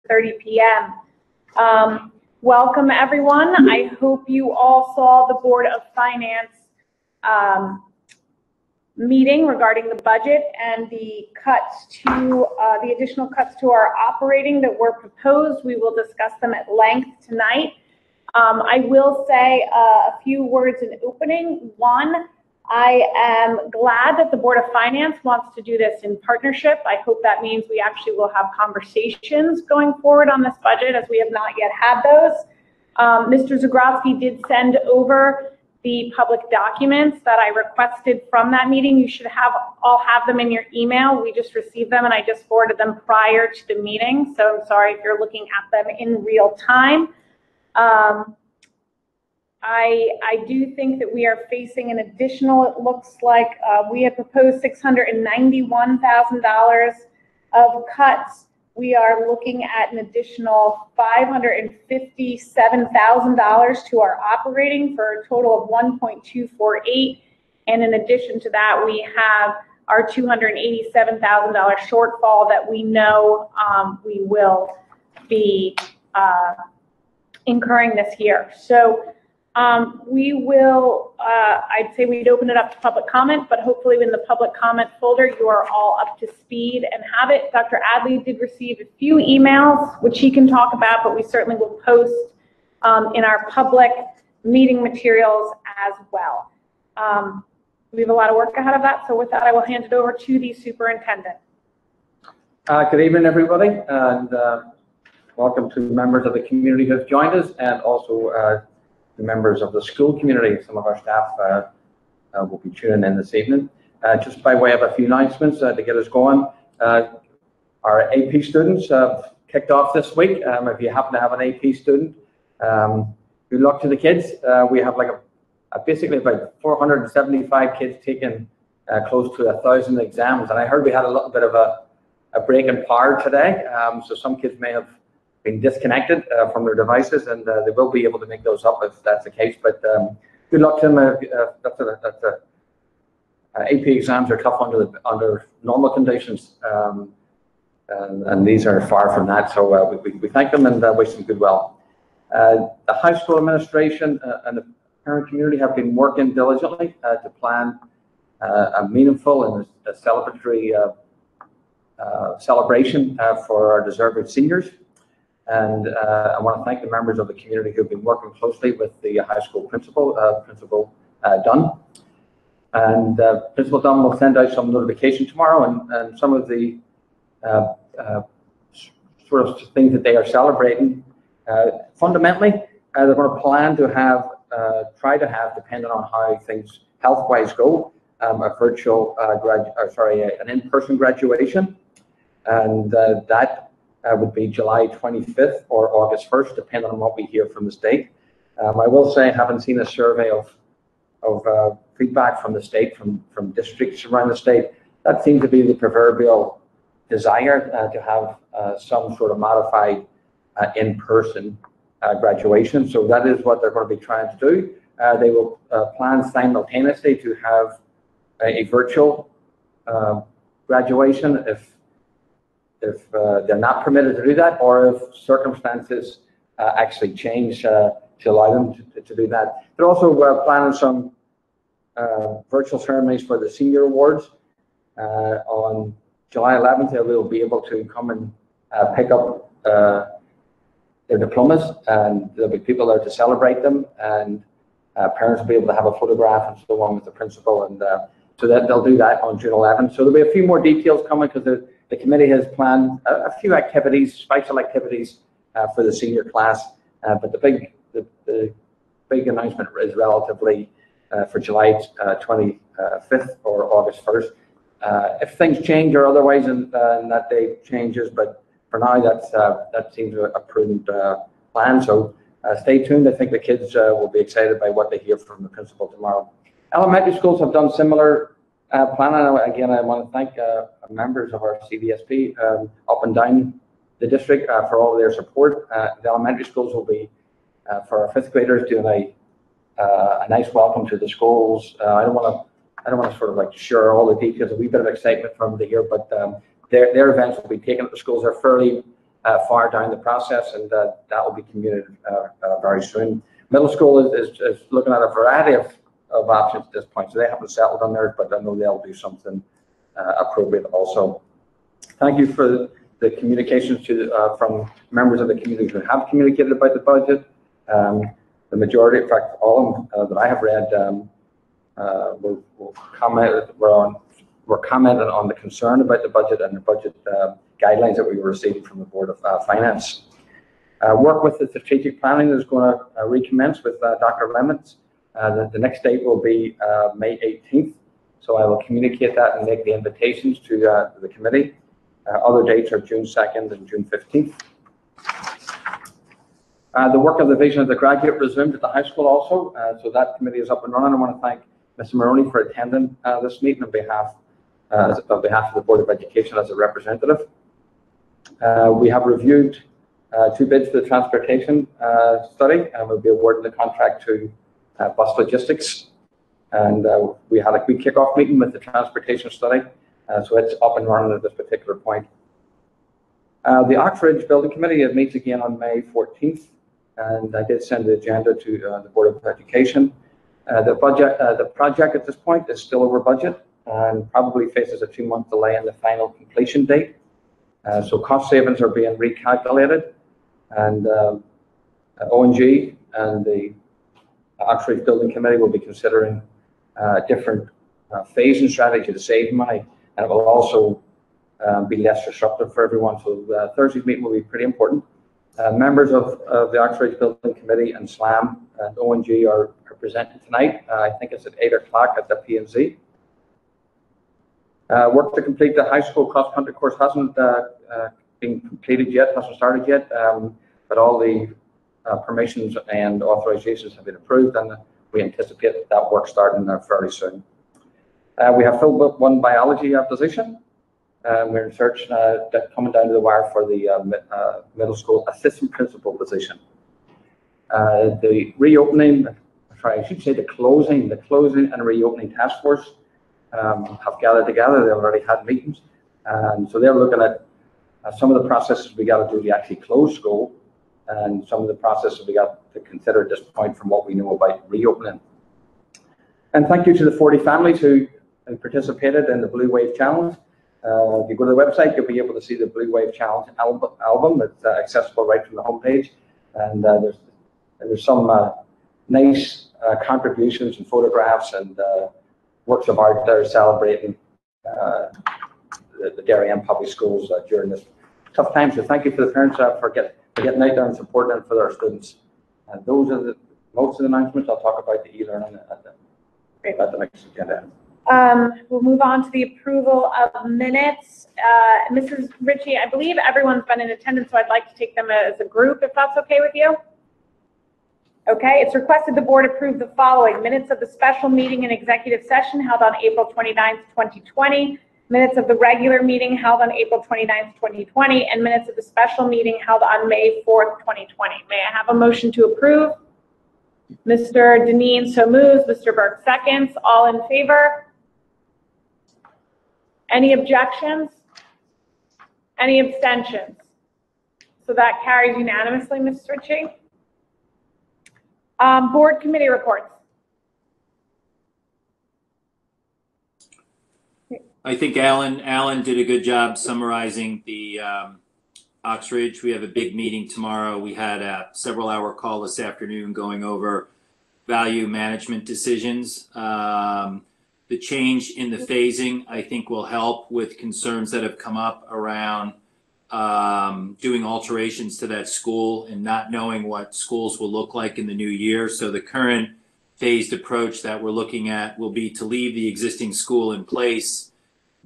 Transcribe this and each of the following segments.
6:30 p.m. Welcome, everyone. I hope you all saw the Board of Finance meeting regarding the budget and the cuts to the additional cuts to our operating that were proposed. We will discuss them at length tonight. I will say a few words in opening. One, I am glad that the Board of Finance wants to do this in partnership. I hope that means we actually will have conversations going forward on this budget, as we have not yet had those. Mr. Zagrowski did send over the public documents that I requested from that meeting. You should all have them in your email. We just received them and I just forwarded them prior to the meeting. So I'm sorry if you're looking at them in real time. I do think that we are facing an additional, it looks like we had proposed $691,000 of cuts. We are looking at an additional $557,000 to our operating for a total of 1.248. And in addition to that, we have our $287,000 shortfall that we know we will be incurring this year. So we will, I'd say we'd open it up to public comment, but hopefully in the public comment folder, you are all up to speed and have it. Dr. Adley did receive a few emails, which he can talk about, but we certainly will post in our public meeting materials as well. We have a lot of work ahead of that. So with that, I will hand it over to the superintendent. Good evening, everybody, and welcome to members of the community who have joined us, and also the members of the school community. Some of our staff will be tuning in this evening. Just by way of a few announcements to get us going, our AP students have kicked off this week. If you happen to have an AP student, good luck to the kids. We have like basically about 475 kids taking close to 1,000 exams, and I heard we had a little bit of a break in power today, so some kids may have been disconnected from their devices, and they will be able to make those up if that's the case. But good luck to them. AP exams are tough under normal conditions, and these are far from that. So we thank them and wish them good well. The high school administration and the parent community have been working diligently to plan a meaningful and a celebratory celebration for our deserving seniors. And I want to thank the members of the community who have been working closely with the high school principal, Principal Dunn. And Principal Dunn will send out some notification tomorrow, and some of the sort of things that they are celebrating. Fundamentally, they're going to plan to have, try to have, depending on how things health-wise go, a virtual, an in-person graduation, and that would be July 25th or August 1st, depending on what we hear from the state. I will say I haven't seen a survey of feedback from the state, from districts around the state. That seems to be the proverbial desire to have some sort of modified in-person graduation. So that is what they're going to be trying to do. They will plan simultaneously to have a virtual graduation if they're not permitted to do that, or if circumstances actually change to allow them to do that. They're also planning some virtual ceremonies for the senior awards. On July 11th, they will be able to come and pick up their diplomas, and there'll be people there to celebrate them, and parents will be able to have a photograph and so on with the principal, and so that they'll do that on June 11th. So there'll be a few more details coming, because the committee has planned a few activities, special activities for the senior class, but the big announcement is relatively for July 25th or August 1st. If things change or otherwise, and that date changes, but for now that seems a prudent plan. So stay tuned. I think the kids will be excited by what they hear from the principal tomorrow. Elementary schools have done similar planning. Again, I want to thank members of our CDSP up and down the district for all of their support. The elementary schools will be, for our fifth graders, doing a nice welcome to the schools. I don't want to sort of like share all the details. A wee bit of excitement from the year, but their events will be taken at the schools. They're fairly far down the process, and that will be communicated very soon. Middle school is looking at a variety of options at this point, so they haven't settled on theirs, but I know they'll do something appropriate also. Thank you for the communications from members of the community who have communicated about the budget. The majority, in fact, all of them that I have read, were commented on the concern about the budget and the budget guidelines that we were receiving from the Board of Finance. Work with the strategic planning is going to recommence with Dr. Lemons. The next date will be May 18th, so I will communicate that and make the invitations to the committee. Other dates are June 2nd and June 15th. The work of the vision of the graduate resumed at the high school also, so that committee is up and running. I want to thank Mr. Maroney for attending this meeting on behalf of the Board of Education as a representative. We have reviewed 2 bids for the transportation study, and we'll be awarding the contract to Bus Logistics. And we had a quick kickoff meeting with the transportation study, so it's up and running at this particular point. The Oxbridge Building Committee meets again on May 14th, and I did send the agenda to the Board of Education. The project at this point is still over budget and probably faces a 2-month delay in the final completion date. So cost savings are being recalculated, and ONG and the Oxbridge Building Committee will be considering different phasing strategy to save money, and it will also be less disruptive for everyone. So Thursday's meeting will be pretty important. Members of the Oxbridge Building Committee and SLAM and ONG are presenting tonight. I think it's at 8 o'clock at the P&Z. Work to complete the high school cross-country course hasn't been completed yet, hasn't started yet, but all the permissions and authorizations have been approved, and we anticipate that work starting fairly soon. We have filled up 1 biology position. We're in search coming down to the wire for the middle school assistant principal position. The reopening, sorry, I should say the closing and reopening task force have gathered together. They already had meetings, and so they're looking at some of the processes we got to do to actually close school, and some of the processes we got to consider at this point from what we know about reopening. And thank you to the 40 families who participated in the Blue Wave Challenge. If you go to the website, you'll be able to see the Blue Wave Challenge album. It's accessible right from the homepage, and there's some nice contributions and photographs and works of art there celebrating the Darien Public Schools during this tough time. So thank you for the parents for getting out there and supporting them for their students. And those are most of the announcements. I'll talk about the e-learning at the next agenda. We'll move on to the approval of minutes. Mrs. Ritchie, I believe everyone's been in attendance, so I'd like to take them as a group, if that's okay with you. Okay, it's requested the board approve the following: minutes of the special meeting and executive session held on April 29th, 2020, minutes of the regular meeting held on April 29th, 2020, and minutes of the special meeting held on May 4th, 2020. May I have a motion to approve? Mr. Deneen so moves, Mr. Burke seconds. All in favor? Any objections? Any abstentions? So that carries unanimously, Ms. Ritchie. Board committee reports. I think Alan did a good job summarizing the Oxbridge. We have a big meeting tomorrow. We had a several-hour call this afternoon going over value management decisions. The change in the phasing, I think, will help with concerns that have come up around doing alterations to that school and not knowing what schools will look like in the new year. So the current phased approach that we're looking at will be to leave the existing school in place,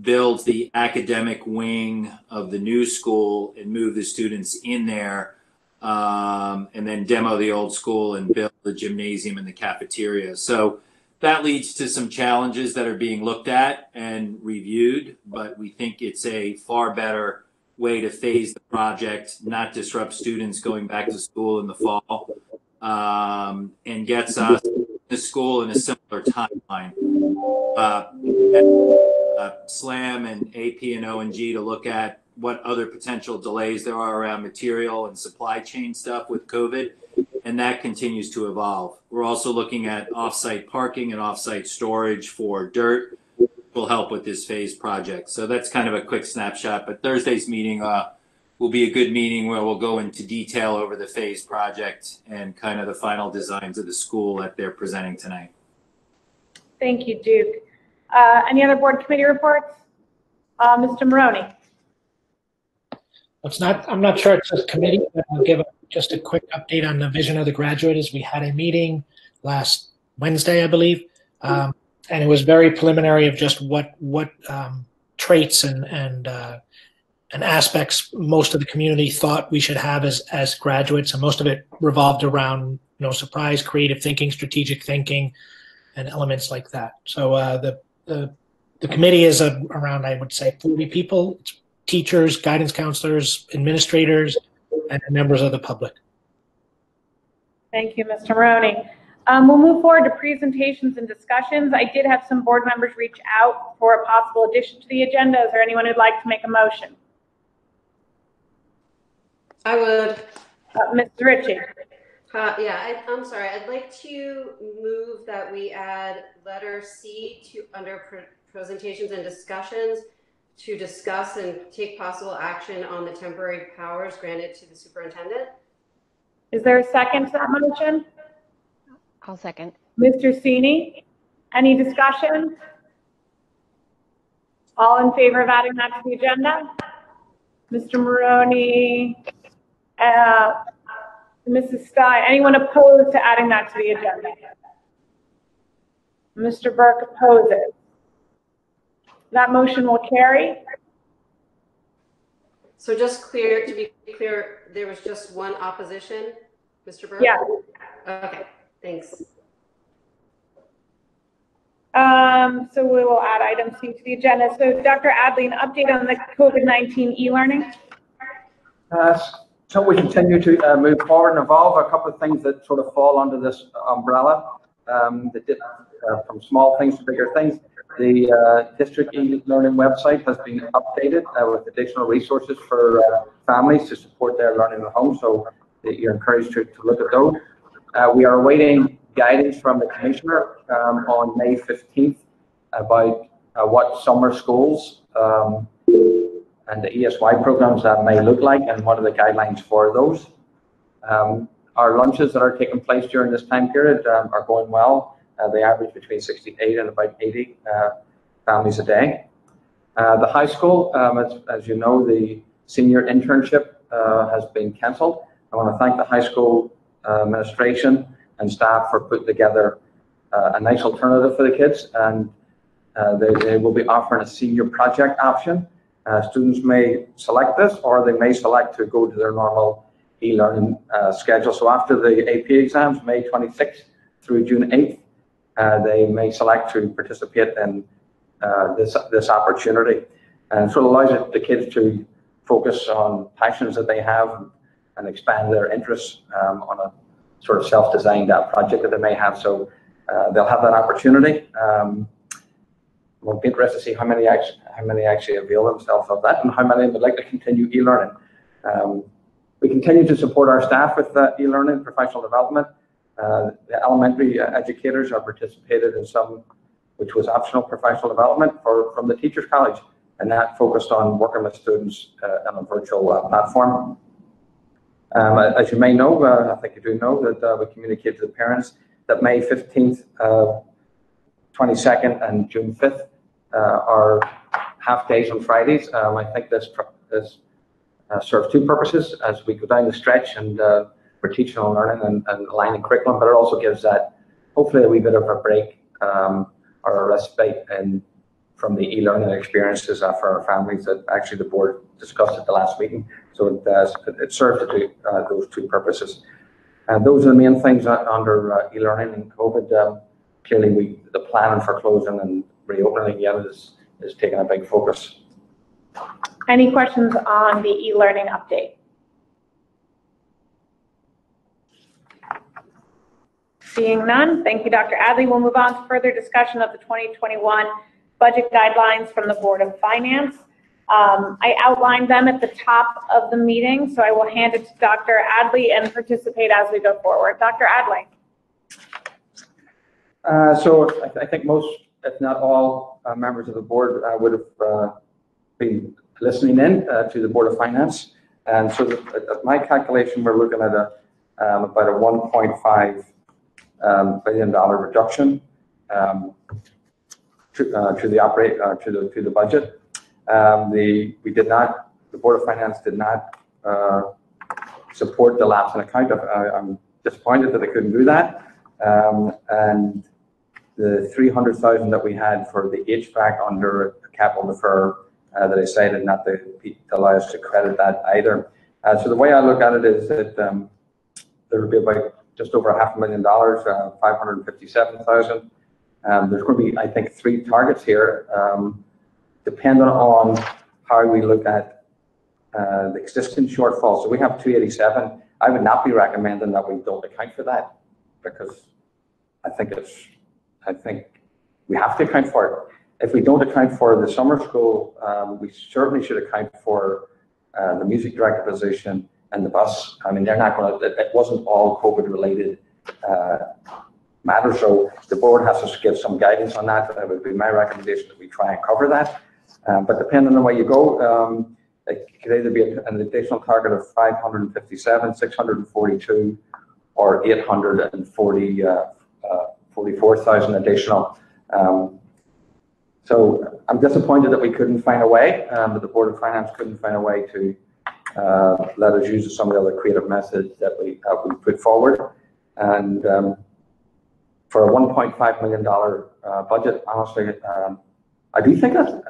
build the academic wing of the new school and move the students in there, and then demo the old school and build the gymnasium and the cafeteria. So that leads to some challenges that are being looked at and reviewed, but we think it's a far better way to phase the project, not disrupt students going back to school in the fall, and gets us to school in a similar timeline. SLAM and AP and ONG to look at what other potential delays there are around material and supply chain stuff with COVID, and that continues to evolve. We're also looking at off-site parking and off-site storage for dirt, will help with this phase project. So that's kind of a quick snapshot, but Thursday's meeting will be a good meeting where we'll go into detail over the phase project and kind of the final designs of the school that they're presenting tonight. Thank you, Duke. Any other board committee reports? Mr. Maroney. I'm not sure it's a committee, but I'll give just a quick update on the vision of the graduate. As we had a meeting last Wednesday, I believe, and it was very preliminary of just what traits and aspects most of the community thought we should have as graduates, and most of it revolved around surprise, creative thinking, strategic thinking, and elements like that. So the committee is around, I would say, 40 people. It's teachers, guidance counselors, administrators, and members of the public. Thank you, Mr. Maroney. We'll move forward to presentations and discussions. I did have some board members reach out for a possible addition to the agenda. Is there anyone who'd like to make a motion? I would. Ms. Ritchie. I'm sorry. I'd like to move that we add letter C to under presentations and discussions to discuss and take possible action on the temporary powers granted to the superintendent. Is there a second to that motion? I'll second. Mr. Sini, any discussion? All in favor of adding that to the agenda? Mr. Maroney, Mrs. Stein, anyone opposed to adding that to the agenda? Mr. Burke opposes. That motion will carry. So just to be clear, there was just one opposition, Mr. Burke? Yeah. Okay, thanks. So we will add item C to the agenda. So Dr. Adley, an update on the COVID-19 e-learning? So we continue to move forward and evolve. A couple of things that sort of fall under this umbrella, from small things to bigger things. The district e-learning website has been updated with additional resources for families to support their learning at home, so you're encouraged to look at those. We are awaiting guidance from the commissioner on May 15th about what summer schools and the ESY programs that may look like and what are the guidelines for those. Our lunches that are taking place during this time period are going well. They average between 68 and about 80 families a day. The high school, as you know, the senior internship has been cancelled. I want to thank the high school administration and staff for putting together a nice alternative for the kids, and they will be offering a senior project option. Students may select this, or they may select to go to their normal e-learning schedule. So after the AP exams, May 26th through June 8th, they may select to participate in this opportunity. And so it allows the kids to focus on passions that they have and expand their interests on a sort of self-designed project that they may have. So they'll have that opportunity. We'll be interested to see how many actually avail themselves of that and how many would like to continue e-learning. We continue to support our staff with e-learning, professional development. The elementary educators are participated in some, which was optional professional development from the Teachers College, and that focused on working with students on a virtual platform. As you may know, I think you do know that we communicated to the parents that May 15th, 22nd, and June 5th are half days on Fridays. I think this serves two purposes as we go down the stretch and for teaching and learning and aligning curriculum, but it also gives that hopefully a wee bit of a break or a respite from the e-learning experiences for our families that actually the board discussed at the last meeting. So it serves to do those two purposes. And those are the main things under e-learning and COVID. Clearly, the planning for closing and reopening again is taking a big focus. Any questions on the e-learning update? Seeing none, thank you, Dr. Adley. We'll move on to further discussion of the 2021 budget guidelines from the Board of Finance. I outlined them at the top of the meeting, so I will hand it to Dr. Adley and participate as we go forward. Dr. Adley. So I think most, if not all, members of the board would have been listening in to the Board of Finance. And so at my calculation, we're looking at about a $1.5 billion reduction to the budget. The Board of Finance did not support the lapse in account. I'm disappointed that they couldn't do that. And the 300,000 that we had for the HVAC under capital defer that I cited, not to allow us to credit that either. So the way I look at it is that there would be about just over $500,000, 557,000. There's going to be, I think, 3 targets here, depending on how we look at the existing shortfall. So we have 287. I would not be recommending that we don't account for that, because I think we have to account for it. If we don't account for the summer school, we certainly should account for the music director position and the bus. I mean, they're not going to, it wasn't all COVID related matters. So the board has to give some guidance on that. That would be my recommendation, that we try and cover that. But depending on where you go, it could either be an additional target of 557, 642, or 844,000 additional. So I'm disappointed that we couldn't find a way, that the Board of Finance couldn't find a way to let us use some of the other creative methods that we put forward. And for a $1.5 million budget, honestly, I do think that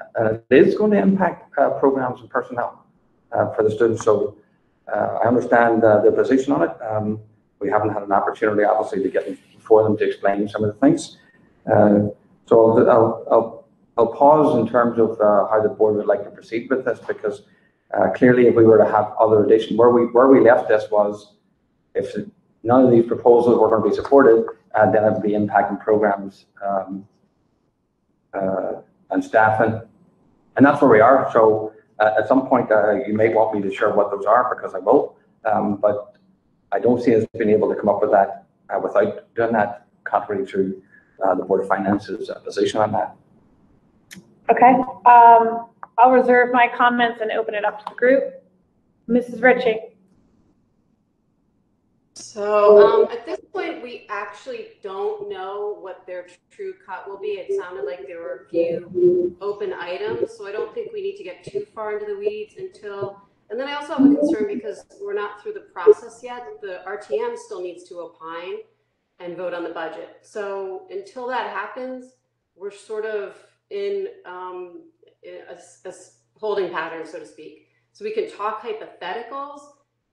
it is going to impact programs and personnel for the students. So I understand their position on it. We haven't had an opportunity, obviously, to get before them to explain some of the things. So I'll pause in terms of how the board would like to proceed with this, because clearly, if we were to have other addition, where we left this was, if none of these proposals were going to be supported, then it would be impacting programs and staffing, and that's where we are. So at some point, you may want me to share what those are, because I will, but I don't see us being able to come up with that without doing that, contrary to the Board of Finance's position on that. Okay, I'll reserve my comments and open it up to the group. Mrs. Ritchie. So at this point, we actually don't know what their true cut will be. It sounded like there were a few open items, so I don't think we need to get too far into the weeds until, and then I also have a concern because we're not through the process yet. The RTM still needs to opine and vote on the budget. So until that happens, we're sort of in a holding pattern, so to speak. So we can talk hypotheticals,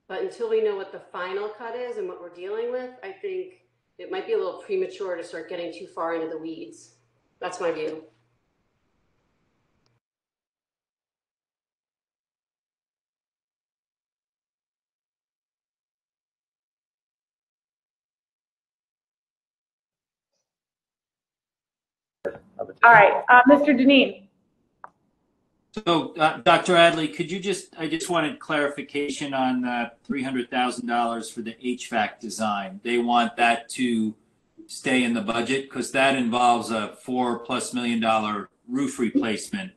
but until we know what the final cut is and what we're dealing with, I think it might be a little premature to start getting too far into the weeds. That's my view. All right, Mr. Deneen. So, Dr. Adley, could you I just wanted clarification on $300,000 for the HVAC design. They want that to stay in the budget because that involves a $4+ million roof replacement.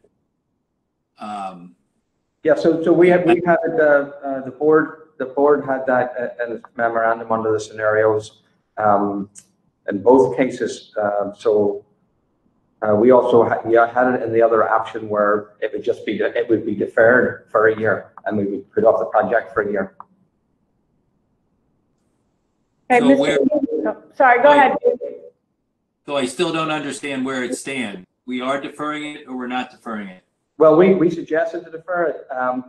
Yeah, so we had the board had that in its memorandum under the scenarios in both cases. We also had it in the other option where it would be deferred for a year, and we would put off the project for a year. Okay, So sorry, go ahead. So I still don't understand where it stands. We are deferring it, or we're not deferring it? Well, we suggested to defer it, and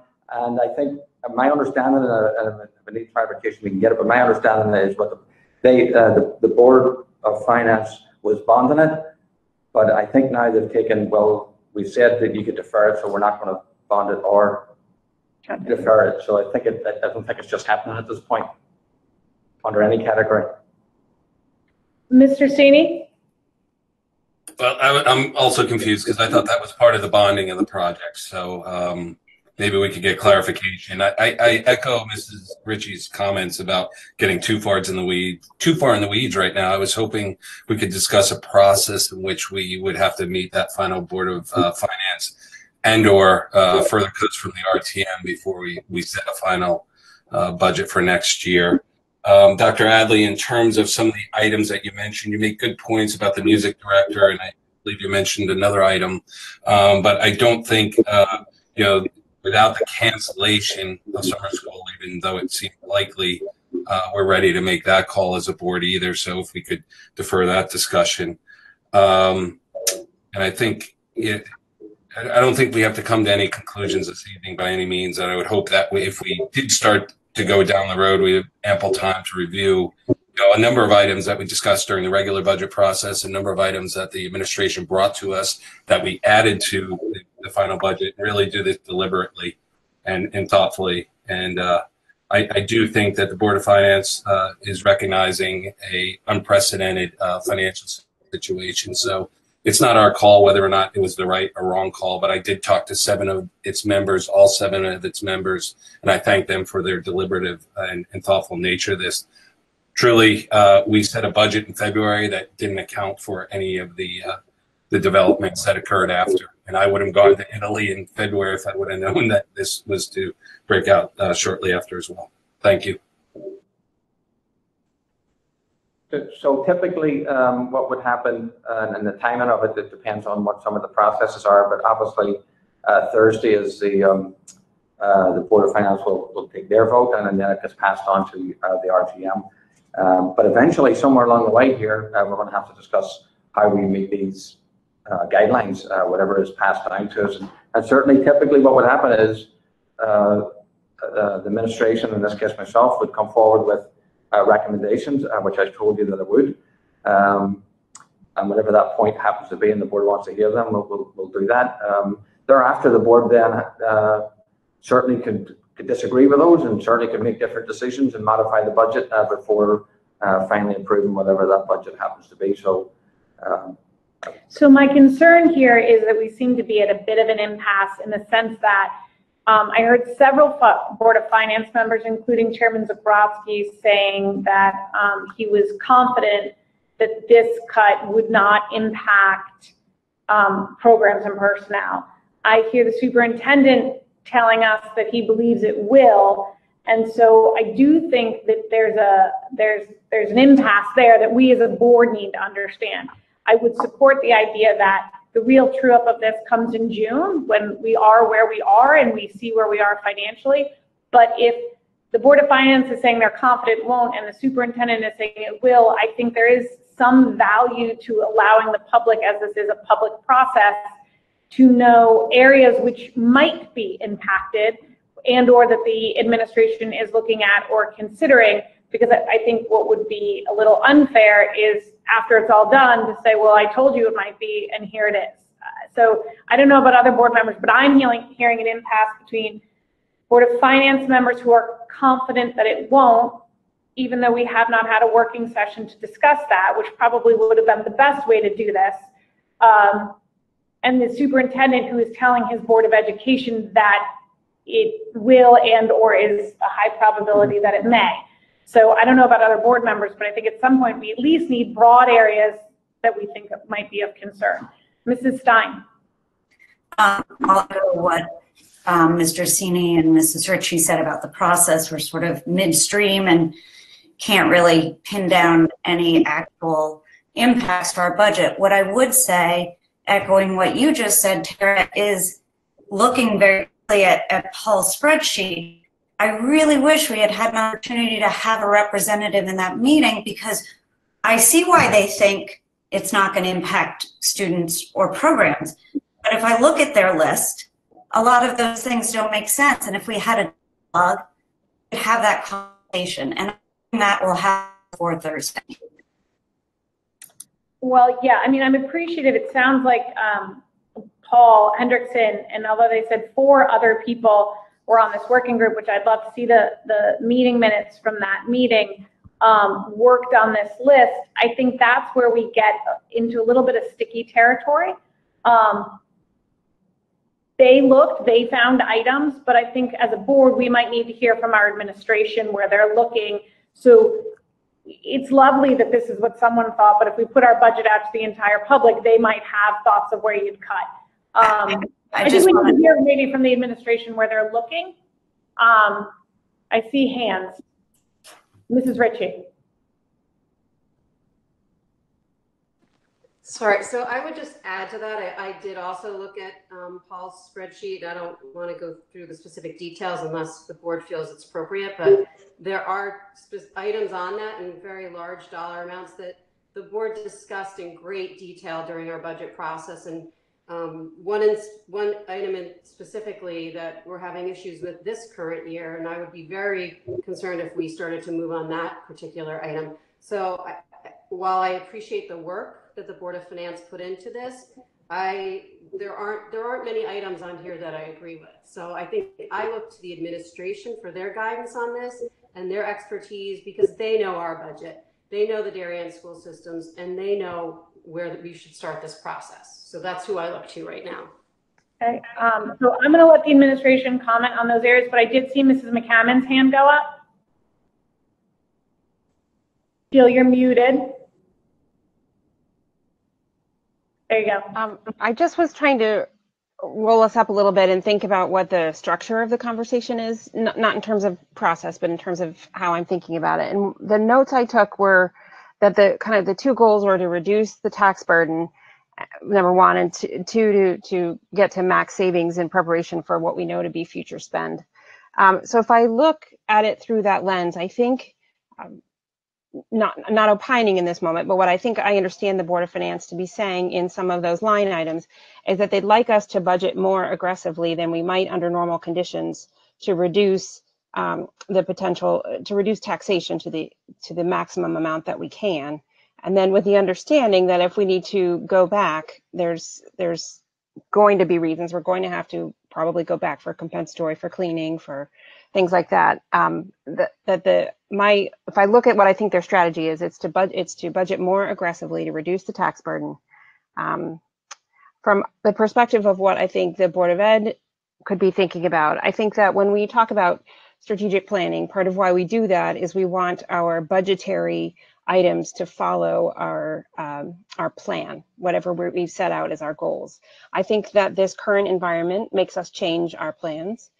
I think my understanding, and if I need clarification, we can get it. But my understanding is what the Board of Finance was bonding it. But I think now they've taken, well, we said that you could defer it, so we're not going to bond it or defer it. So I don't think it's just happening at this point under any category. Mr. Sini? Well, I'm also confused because I thought that was part of the bonding of the project. So maybe we could get clarification. I echo Mrs. Ritchie's comments about getting too far in the weeds right now. I was hoping we could discuss a process in which we would have to meet that final Board of Finance and/or further cuts from the RTM before we set a final budget for next year. Dr. Adley, in terms of some of the items that you mentioned, you make good points about the music director, and I believe you mentioned another item, but I don't think, without the cancellation of summer school, even though it seemed likely, we're ready to make that call as a board either. So if we could defer that discussion. And I think I don't think we have to come to any conclusions this evening by any means. And I would hope that if we did start to go down the road, we have ample time to review a number of items that we discussed during the regular budget process, a number of items that the administration brought to us that we added to the final budget, and really do this deliberately and thoughtfully. And I do think that the Board of Finance is recognizing a unprecedented financial situation. So it's not our call whether or not it was the right or wrong call, but I did talk to all 7 of its members, and I thank them for their deliberative and thoughtful nature of this. Truly, we set a budget in February that didn't account for any of the developments that occurred after. And I would have gone to Italy in February if I would have known that this was to break out shortly after as well. Thank you. So typically, what would happen, and the timing of it depends on what some of the processes are, but obviously Thursday is the Board of Finance will take their vote, and then it gets passed on to the RTM. But eventually, somewhere along the way here, we're going to have to discuss how we meet these guidelines, whatever is passed down to us. And certainly, typically what would happen is the administration, in this case myself, would come forward with recommendations, which I told you that I would. And whatever that point happens to be and the board wants to hear them, we'll do that. Thereafter, the board then certainly could disagree with those and certainly could make different decisions and modify the budget before finally approving whatever that budget happens to be. So my concern here is that we seem to be at a bit of an impasse in the sense that I heard several Board of Finance members, including Chairman Zabrowski, saying that he was confident that this cut would not impact programs and personnel. I hear the superintendent telling us that he believes it will, and so I do think that there's an impasse there that we as a board need to understand. I would support the idea that the real true up of this comes in June when we are where we are and we see where we are financially. But if the Board of Finance is saying they're confident it won't and the superintendent is saying it will, I think there is some value to allowing the public, as this is a public process, to know areas which might be impacted and or that the administration is looking at or considering, because I think what would be a little unfair is after it's all done to say, well, I told you it might be, and here it is. So I don't know about other board members, but I'm hearing an impasse between Board of Finance members who are confident that it won't, even though we have not had a working session to discuss that, which probably would have been the best way to do this, and the superintendent who is telling his Board of Education that it will and or is a high probability that it may. So I don't know about other board members, but I think at some point we at least need broad areas that we think might be of concern. Mrs. Stein. I'll echo what Mr. Sini and Mrs. Ritchie said about the process. We're sort of midstream and can't really pin down any actual impacts to our budget. What I would say, echoing what you just said, Tara, is looking very clearly at Paul's spreadsheet. I really wish we had had an opportunity to have a representative in that meeting, because I see why they think it's not going to impact students or programs. But if I look at their list, a lot of those things don't make sense. And if we had a dialogue, we'd have that conversation. And that will happen for Thursday. Well, yeah, I mean, I'm appreciative. It sounds like Paul Hendrickson, and although they said 4 other people were on this working group, which I'd love to see the meeting minutes from that meeting, worked on this list, I think that's where we get into a little bit of sticky territory. they looked, they found items, but I think as a board, we might need to hear from our administration where they're looking. So it's lovely that this is what someone thought, but if we put our budget out to the entire public, they might have thoughts of where you'd cut. I think we need to hear maybe from the administration where they're looking. I see hands. Mrs. Ritchie. Sorry, so I would just add to that. I did also look at Paul's spreadsheet. I don't want to go through the specific details unless the board feels it's appropriate, but there are items on that in very large dollar amounts that the board discussed in great detail during our budget process. And one item specifically that we're having issues with this current year, and I would be very concerned if we started to move on that particular item. So while I appreciate the work that the Board of Finance put into this, there aren't many items on here that I agree with. So I think I look to the administration for their guidance on this and their expertise, because they know our budget, they know the Darien school systems, and they know where we should start this process. So that's who I look to right now. Okay, so I'm gonna let the administration comment on those areas, but I did see Mrs. McCammon's hand go up. Jill, you're muted. There you go. I just was trying to roll us up a little bit and think about what the structure of the conversation is, not in terms of process, but in terms of how I'm thinking about it. And the notes I took were that the two goals were to reduce the tax burden, number one, and two, to get to max savings in preparation for what we know to be future spend. So if I look at it through that lens, I think, not opining in this moment, but what I think I understand the Board of Finance to be saying in some of those line items is that they'd like us to budget more aggressively than we might under normal conditions to reduce the potential, to reduce taxation to the maximum amount that we can. And then with the understanding that if we need to go back, there's going to be reasons. We're going to have to probably go back for compensatory, for cleaning, for things like that. If I look at what I think their strategy is, it's to budget more aggressively to reduce the tax burden. From the perspective of what I think the Board of Ed could be thinking about, I think that when we talk about strategic planning, part of why we do that is we want our budgetary items to follow our plan, whatever we've set out as our goals. I think that this current environment makes us change our plans.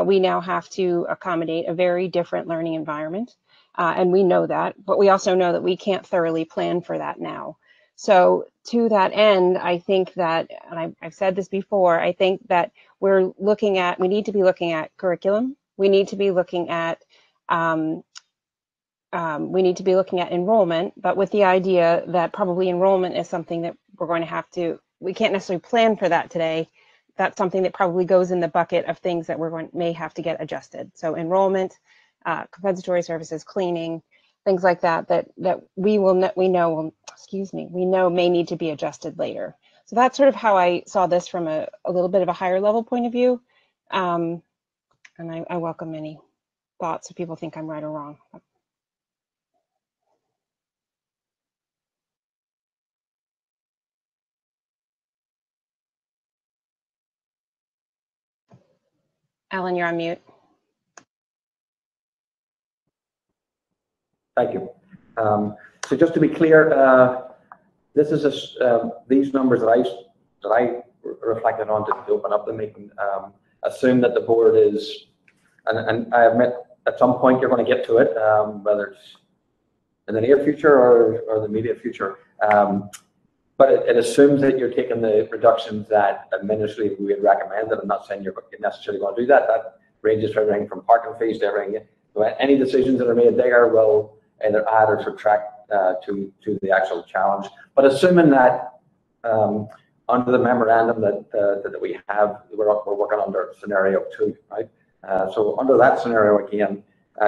We now have to accommodate a very different learning environment, and we know that, but we also know that we can't thoroughly plan for that now. So to that end, I think that, and I've said this before, I think that we need to be looking at curriculum. We need to be looking at enrollment, but with the idea that probably enrollment is something that we can't necessarily plan for that today. That's something that probably goes in the bucket of things that may have to get adjusted. So enrollment, compensatory services, cleaning, things like that we know may need to be adjusted later. So that's sort of how I saw this from a little bit of a higher level point of view. And I welcome any thoughts if people think I'm right or wrong. Alan, you're on mute. Thank you. So just to be clear, this is these numbers that I reflected on to open up the meeting. Assume that the board is, and I admit at some point you're going to get to it, whether it's in the near future or the immediate future. But it assumes that you're taking the reductions that administratively we had recommended. I'm not saying you're necessarily going to do that. That ranges from everything from parking fees to everything. So any decisions that are made there will either add or subtract to the actual challenge. But assuming that under the memorandum that we have, we're working under scenario 2, right? So under that scenario again,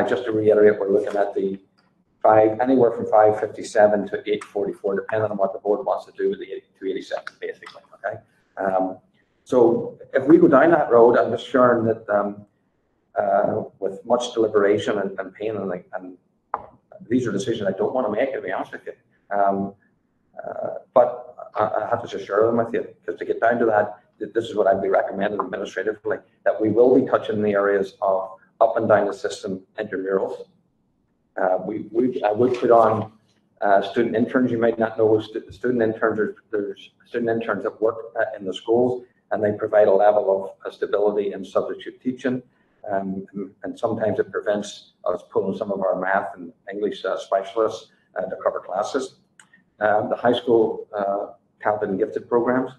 just to reiterate, we're looking at the anywhere from 557 to 844, depending on what the board wants to do with the 287, basically. Okay. So if we go down that road, I'm just sure that with much deliberation and pain, and these are decisions I don't want to make, to be honest with you. But I have to just share them with you, because to get down to that this is what I'd be recommending administratively, that we will be touching the areas of up and down the system intramurals. I would put on student interns. You might not know student interns. There's student interns that work in the schools, and they provide a level of stability in substitute teaching. And sometimes it prevents us pulling some of our math and English specialists to cover classes. The high school talented and gifted programs.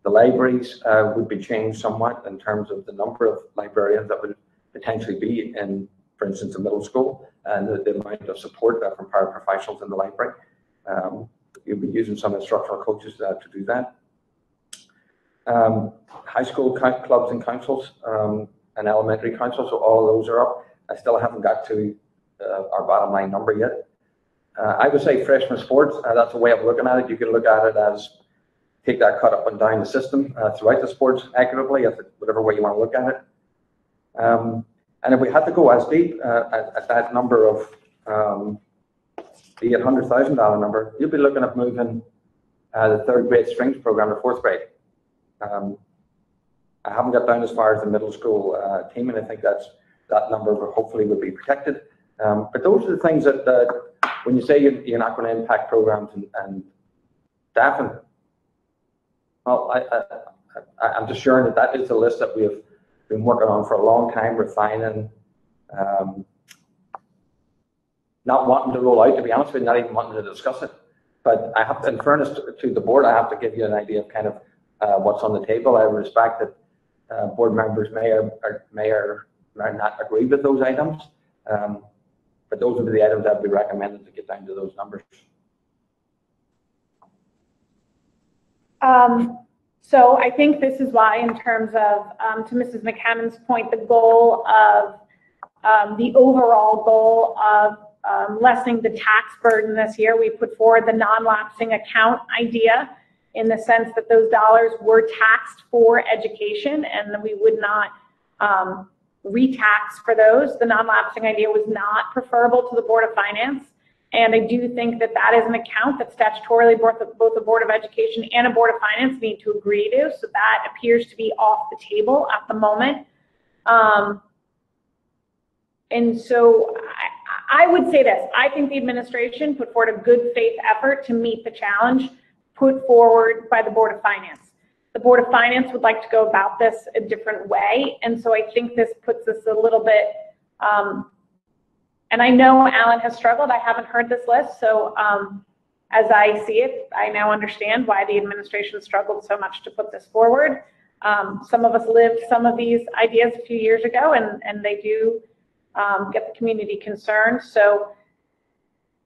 The libraries would be changed somewhat in terms of the number of librarians that would potentially be in, for instance, a middle school, and the amount of support from paraprofessionals in the library. You'll be using some instructional coaches to do that. High school clubs and councils and elementary councils, so all of those are up. I still haven't got to our bottom line number yet. I would say freshman sports, that's a way of looking at it. You can look at it as take that cut up and down the system throughout the sports equitably, whatever way you want to look at it. And if we had to go as deep at that number of the $800,000 number, you'll be looking at moving the third grade strings program to fourth grade. I haven't got down as far as the middle school team, and I think that number hopefully would be protected. But those are the things that when you say you're not going to impact programs and staffing, well, I'm just sure that is the list that we have been working on for a long time, refining, not wanting to roll out, to be honest with you, not even wanting to discuss it. But I have to, in fairness to the board, I have to give you an idea of kind of what's on the table. I respect that board members may or not agree with those items, but those would be the items that would be recommended to get down to those numbers. So I think this is why, in terms of, to Mrs. McCannon's point, the goal of, the overall goal of lessening the tax burden this year, we put forward the non-lapsing account idea in the sense that those dollars were taxed for education and that we would not re-tax for those. The non-lapsing idea was not preferable to the Board of Finance. And I do think that that is an account that statutorily both the Board of Education and a Board of Finance need to agree to. So that appears to be off the table at the moment. And so I would say this, I think the administration put forward a good faith effort to meet the challenge put forward by the Board of Finance. The Board of Finance would like to go about this a different way. And so I think this puts us a little bit, and I know Alan has struggled. I haven't heard this list. So as I see it, I now understand why the administration struggled so much to put this forward. Some of us lived some of these ideas a few years ago, and they do get the community concerned. So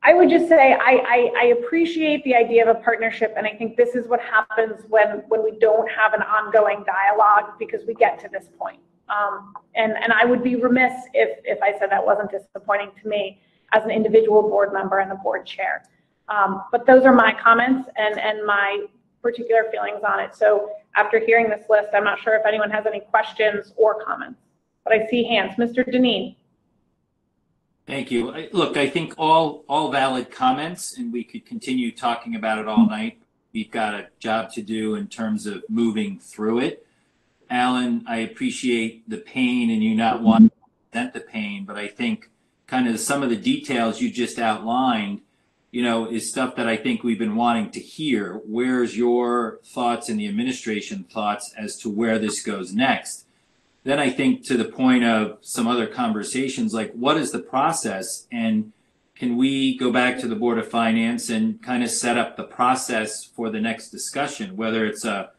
I would just say I appreciate the idea of a partnership, and I think this is what happens when we don't have an ongoing dialogue, because we get to this point. And I would be remiss if I said that wasn't disappointing to me as an individual board member and the board chair. But those are my comments and my particular feelings on it. So after hearing this list, I'm not sure if anyone has any questions or comments, but I see hands. Mr. Deneen. Thank you. Look, I think all valid comments, and we could continue talking about it all night. We've got a job to do in terms of moving through it. Alan, I appreciate the pain and you not wanting to present the pain, but I think kind of some of the details you just outlined, you know, is stuff that I think we've been wanting to hear. Where's your thoughts and the administration thoughts as to where this goes next? Then I think to the point of some other conversations, like what is the process, and can we go back to the Board of Finance and kind of set up the process for the next discussion, whether it's a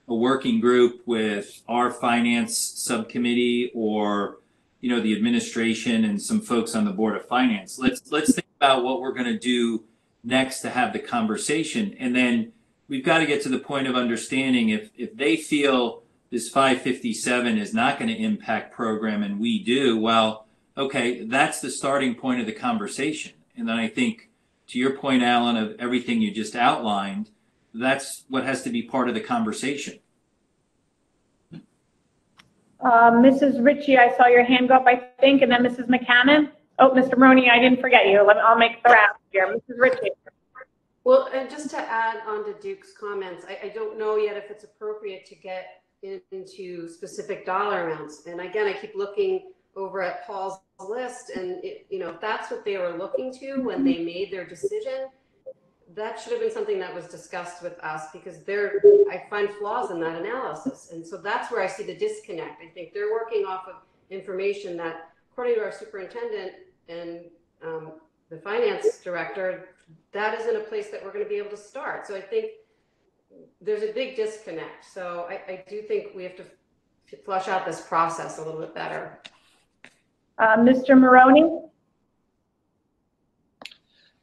working group with our finance subcommittee or, you know, the administration and some folks on the Board of Finance. Let's think about what we're going to do next to have the conversation. And then we've got to get to the point of understanding if they feel this 557 is not going to impact program and we do, well, okay, that's the starting point of the conversation. And then I think to your point, Alan, of everything you just outlined, that's what has to be part of the conversation. Mrs. Ritchie, I saw your hand go up, I think, and then Mrs. McCannon. Oh, Mr. Maroney, I didn't forget you. I'll make the round here. Mrs. Ritchie. Well, and just to add on to Duke's comments, I don't know yet if it's appropriate to get into specific dollar amounts. And again, I keep looking over at Paul's list, and if that's what they were looking to when they made their decision, that should have been something that was discussed with us, because I find flaws in that analysis. And so that's where I see the disconnect. I think they're working off of information that, according to our superintendent and the finance director, that isn't a place that we're going to be able to start. So I think there's a big disconnect. So I do think we have to flush out this process a little bit better. Mr. Maroney?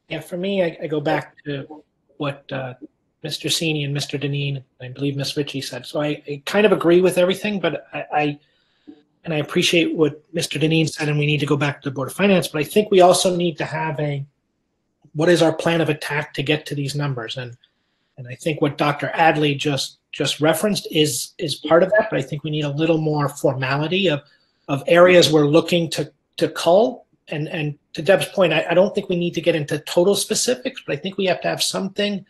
Yeah, for me, I go back to what Mr. Sini and Mr. Deneen, I believe Ms. Ritchie said. So I kind of agree with everything, but I appreciate what Mr. Deneen said, and we need to go back to the Board of Finance, but I think we also need to have what is our plan of attack to get to these numbers? And I think what Dr. Adley just referenced is part of that, but I think we need a little more formality of areas we're looking to cull. And to Deb's point, I don't think we need to get into total specifics, but I think we have to have something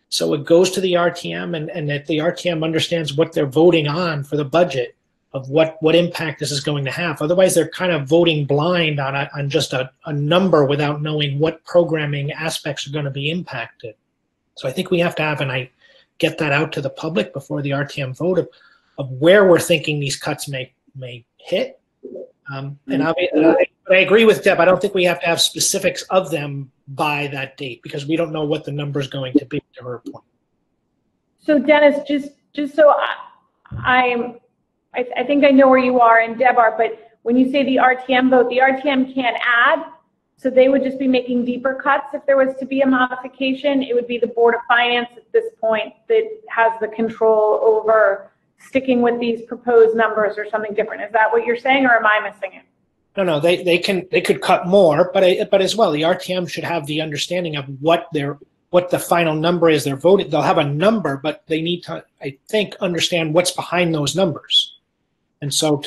so it goes to the RTM and that the RTM understands what they're voting on for the budget, of what impact this is going to have. Otherwise, they're kind of voting blind on just a number without knowing what programming aspects are going to be impacted. So I think we have to have, and I get that out to the public before the RTM vote of where we're thinking these cuts may hit. But I agree with Deb. I don't think we have to have specifics of them by that date, because we don't know what the number is going to be, to her point. So Dennis, just so I think I know where you are and Deb are, but when you say the RTM vote, the RTM can't add, so they would just be making deeper cuts if there was to be a modification. It would be the Board of Finance at this point that has the control over sticking with these proposed numbers or something different. Is that what you're saying, or am I missing it? No, they could cut more, but as well, the RTM should have the understanding of what the final number is. They're voting. They'll have a number, but they need to, I think, understand what's behind those numbers. And so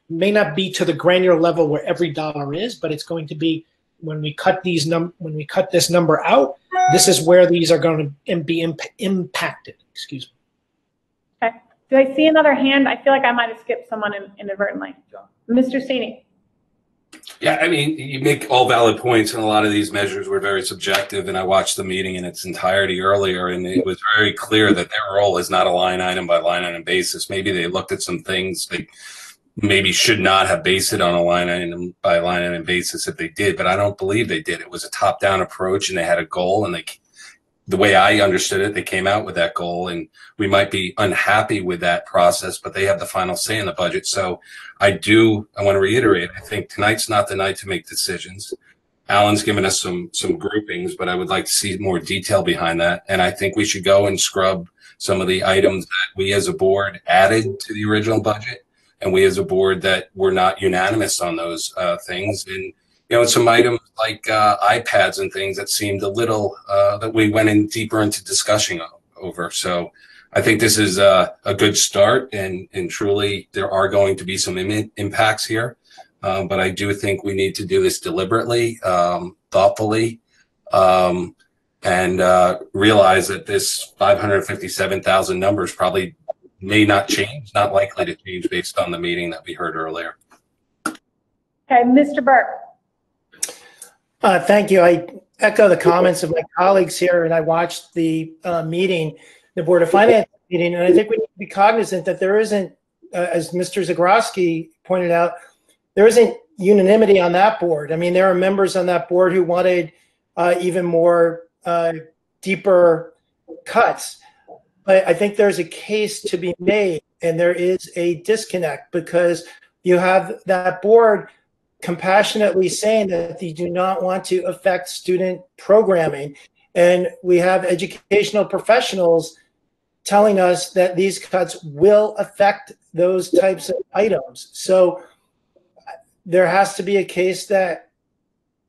may not be to the granular level where every dollar is, but it's going to be when we cut this number out, this is where these are going to be impacted. Excuse me. Okay. Do I see another hand? I feel like I might have skipped someone inadvertently. Mr. Sini. Yeah, I mean, you make all valid points, and a lot of these measures were very subjective. And I watched the meeting in its entirety earlier, and it was very clear that their role is not a line item by line item basis. Maybe they looked at some things they maybe should not have based it on a line item by line item basis if they did, but I don't believe they did. It was a top down approach, and they had a goal, and the way I understood it, they came out with that goal, and we might be unhappy with that process, but they have the final say in the budget. So I want to reiterate, I think tonight's not the night to make decisions. Alan's given us some groupings, but I would like to see more detail behind that. And I think we should go and scrub some of the items that we as a board added to the original budget, and we as a board that were not unanimous on those things. And some items like iPads and things that seemed a little, that we went in deeper into discussion over. So I think this is a good start, and truly there are going to be some impacts here. But I do think we need to do this deliberately, thoughtfully, and realize that this 557,000 numbers probably may not change, not likely to change based on the meeting that we heard earlier. Okay, Mr. Burke. Thank you. I echo the comments of my colleagues here, and I watched the meeting, the Board of Finance meeting, and I think we need to be cognizant that there isn't, as Mr. Zagorowski pointed out, there isn't unanimity on that board. I mean, there are members on that board who wanted even more deeper cuts. But I think there's a case to be made, and there is a disconnect because you have that board compassionately saying that they do not want to affect student programming. And we have educational professionals telling us that these cuts will affect those types of items. So there has to be a case that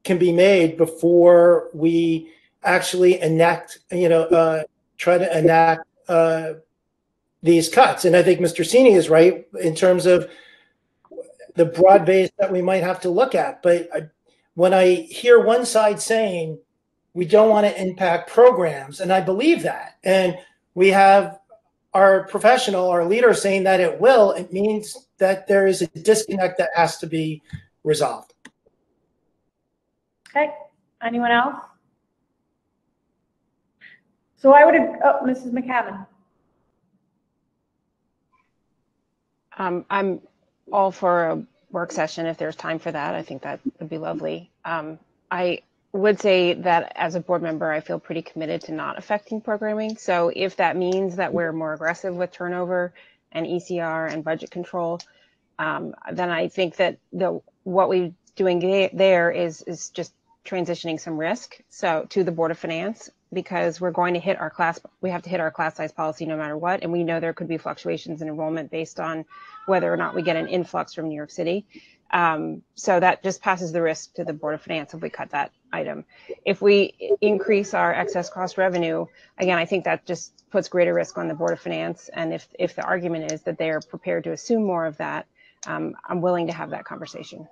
can be made before we actually try to enact these cuts. And I think Mr. Sini is right in terms of the broad base that we might have to look at. But when I hear one side saying we don't want to impact programs. And I believe that. And we have our professional, our leader saying that it will. It means that there is a disconnect that has to be resolved. Okay, anyone else? So I would, Mrs. McCammon. I'm all for a work session if there's time for that. I think that would be lovely. I would say that as a board member, I feel pretty committed to not affecting programming. So if that means that we're more aggressive with turnover and ECR and budget control, then I think that what we're doing there is just transitioning some risk to the Board of Finance, because we're going to we have to hit our class size policy no matter what. And we know there could be fluctuations in enrollment based on whether or not we get an influx from New York City. So that just passes the risk to the Board of Finance if we cut that item. If we increase our excess cost revenue, again, I think that just puts greater risk on the Board of Finance. And if the argument is that they are prepared to assume more of that, I'm willing to have that conversation.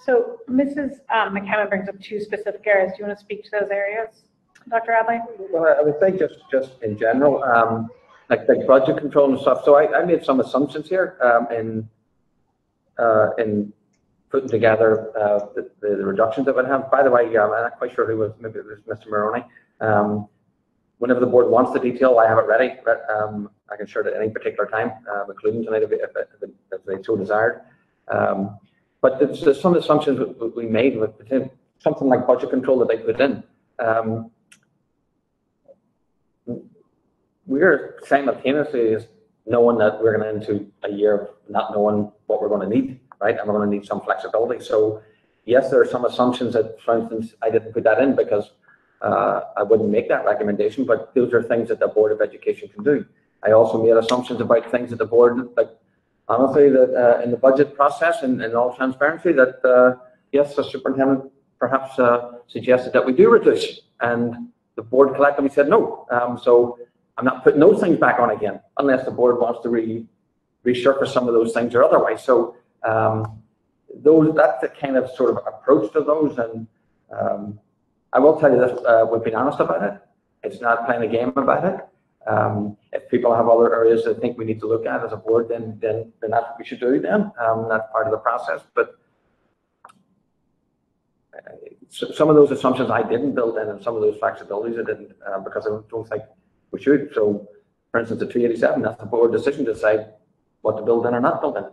So Mrs. McCammon brings up two specific areas. Do you want to speak to those areas, Dr. Adley? Well, I would say just in general, like budget control and stuff. So I made some assumptions here in putting together the reductions that would have. By the way, I'm not quite sure who was, maybe it was Mr. Maroney. Whenever the board wants the detail, I have it ready. I can share it at any particular time, including tonight if they so desired. But there's some assumptions we made with something like budget control that they put in. We're simultaneously knowing that we're going into a year of not knowing what we're going to need, right? And we're going to need some flexibility. So yes, there are some assumptions that, for instance, I didn't put that in because I wouldn't make that recommendation, but those are things that the Board of Education can do. I also made assumptions about things that the board, like honestly, that in the budget process and in all transparency, that yes, the superintendent perhaps suggested that we do reduce, and the board collectively said no. So I'm not putting those things back on again, unless the board wants to resurface some of those things or otherwise. So that's the kind of sort of approach to those. And I will tell you this, we've been honest about it. It's not playing a game about it. If people have other areas that think we need to look at as a board, then that's what we should do then. That's part of the process. But some of those assumptions I didn't build in, and some of those flexibilities I didn't, because I don't think we should. So, for instance, the 287, that's the board decision to decide what to build in or not build in.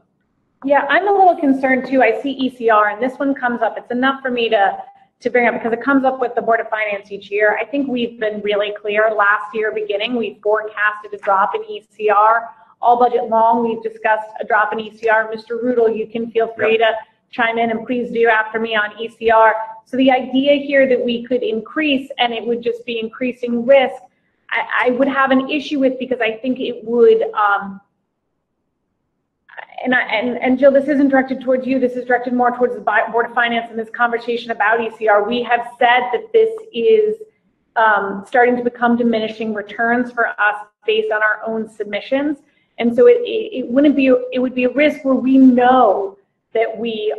Yeah, I'm a little concerned too. I see ECR, and this one comes up. It's enough for me to bring up because it comes up with the Board of Finance each year. I think we've been really clear. Last year beginning, we forecasted a drop in ECR. All budget long, we've discussed a drop in ECR. Mr. Rudel, you can feel free to chime in, and please do after me on ECR. So the idea here that we could increase and it would just be increasing risk, I would have an issue with, because I think it would, and Jill, this isn't directed towards you, this is directed more towards the Board of Finance in this conversation about ECR. We have said that this is starting to become diminishing returns for us based on our own submissions. And so it would be a risk where we know that we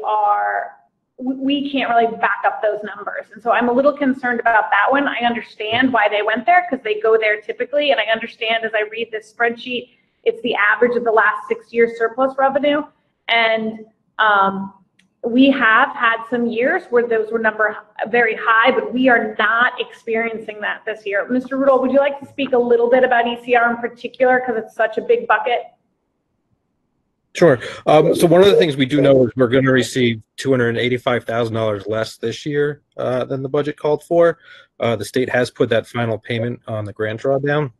can't really back up those numbers. And so I'm a little concerned about that one. I understand why they went there, because they go there typically. And I understand as I read this spreadsheet, it's the average of the last 6 years surplus revenue. And we have had some years where those were very high, but we are not experiencing that this year. Mr. Rudel, would you like to speak a little bit about ECR in particular, because it's such a big bucket? Sure. So one of the things we do know is we're going to receive $285,000 less this year than the budget called for. The state has put that final payment on the grant drawdown.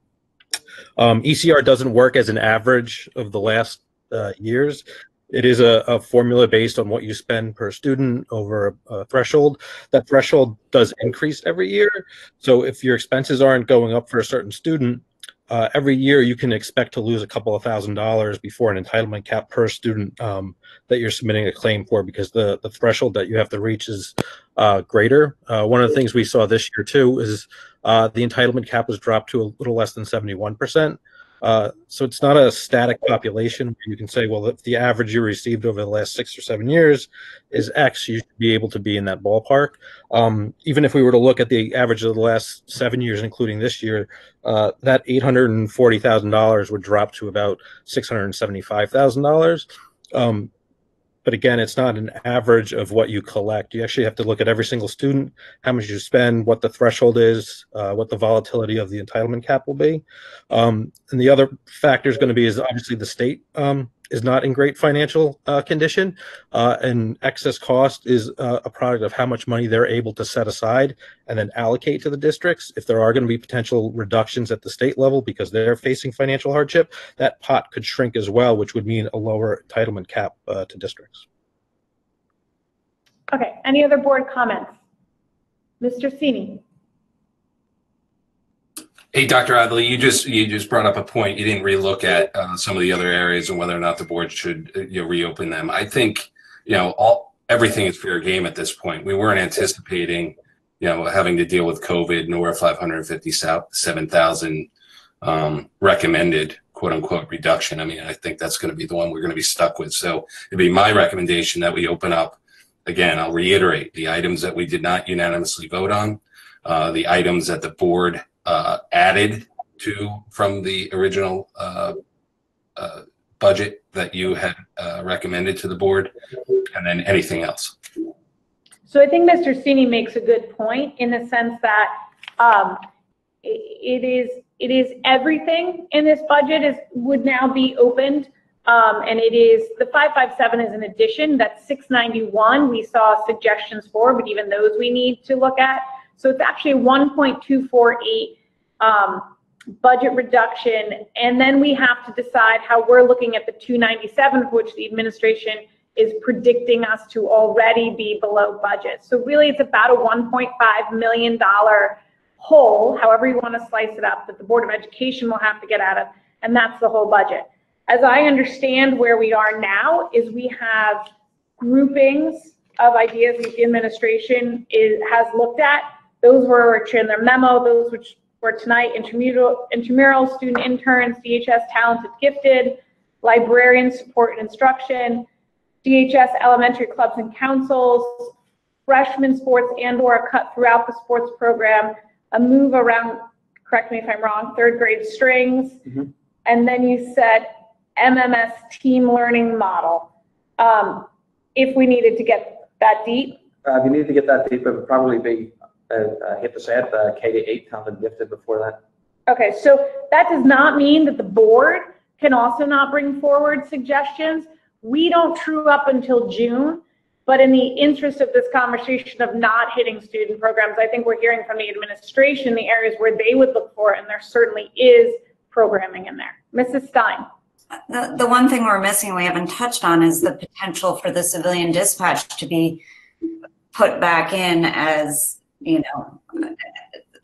ECR doesn't work as an average of the last years. It is a formula based on what you spend per student over a threshold. That threshold does increase every year. So if your expenses aren't going up for a certain student, every year you can expect to lose a couple of $1,000s before an entitlement cap per student that you're submitting a claim for, because the threshold that you have to reach is greater. One of the things we saw this year too is the entitlement cap was dropped to a little less than 71%. So it's not a static population where you can say, well, if the average you received over the last 6 or 7 years is X, you should be able to be in that ballpark. Even if we were to look at the average of the last 7 years, including this year, that $840,000 would drop to about $675,000. But again, it's not an average of what you collect. You actually have to look at every single student, how much you spend, what the threshold is, what the volatility of the entitlement cap will be. And the other factor is going to be is obviously the state is not in great financial condition, and excess cost is a product of how much money they're able to set aside and then allocate to the districts. If there are going to be potential reductions at the state level because they're facing financial hardship, that pot could shrink as well, which would mean a lower entitlement cap to districts. Okay, any other board comments? Mr. Sini? Hey, Dr. Adley, you just brought up a point. You didn't relook at some of the other areas and whether or not the board should reopen them. I think everything is fair game at this point. We weren't anticipating having to deal with COVID, nor 557,000 recommended quote unquote reduction. I mean, I think that's going to be the one we're going to be stuck with. So it'd be my recommendation that we open up. Again, I'll reiterate the items that we did not unanimously vote on, the items that the board added to from the original budget that you had recommended to the board, and then anything else. So I think Mr. Sini makes a good point in the sense that it is everything in this budget would now be opened. And it is, the 557 is an addition. That's 691 we saw suggestions for, but even those we need to look at. So it's actually a 1.248 budget reduction. And then we have to decide how we're looking at the 297, which the administration is predicting us to already be below budget. So really it's about a $1.5 million hole, however you want to slice it up, that the Board of Education will have to get out of, and that's the whole budget. As I understand where we are now is we have groupings of ideas that the administration has looked at. Those were in their memo, those which were tonight: intramural, student interns, DHS talented gifted, librarian support and instruction, DHS elementary clubs and councils, freshman sports and/or a cut throughout the sports program, a move around, correct me if I'm wrong, third grade strings, and then you said MMS team learning model. If we needed to get that deep? If you need to get that deep, it would probably be, hit the set, K-8 talented gifted before that. Okay, so that does not mean that the board can also not bring forward suggestions. We don't true up until June, but in the interest of this conversation of not hitting student programs, I think we're hearing from the administration the areas where they would look for, and there certainly is programming in there. Mrs. Stein. The one thing we're missing, we haven't touched on, is the potential for the civilian dispatch to be put back in as,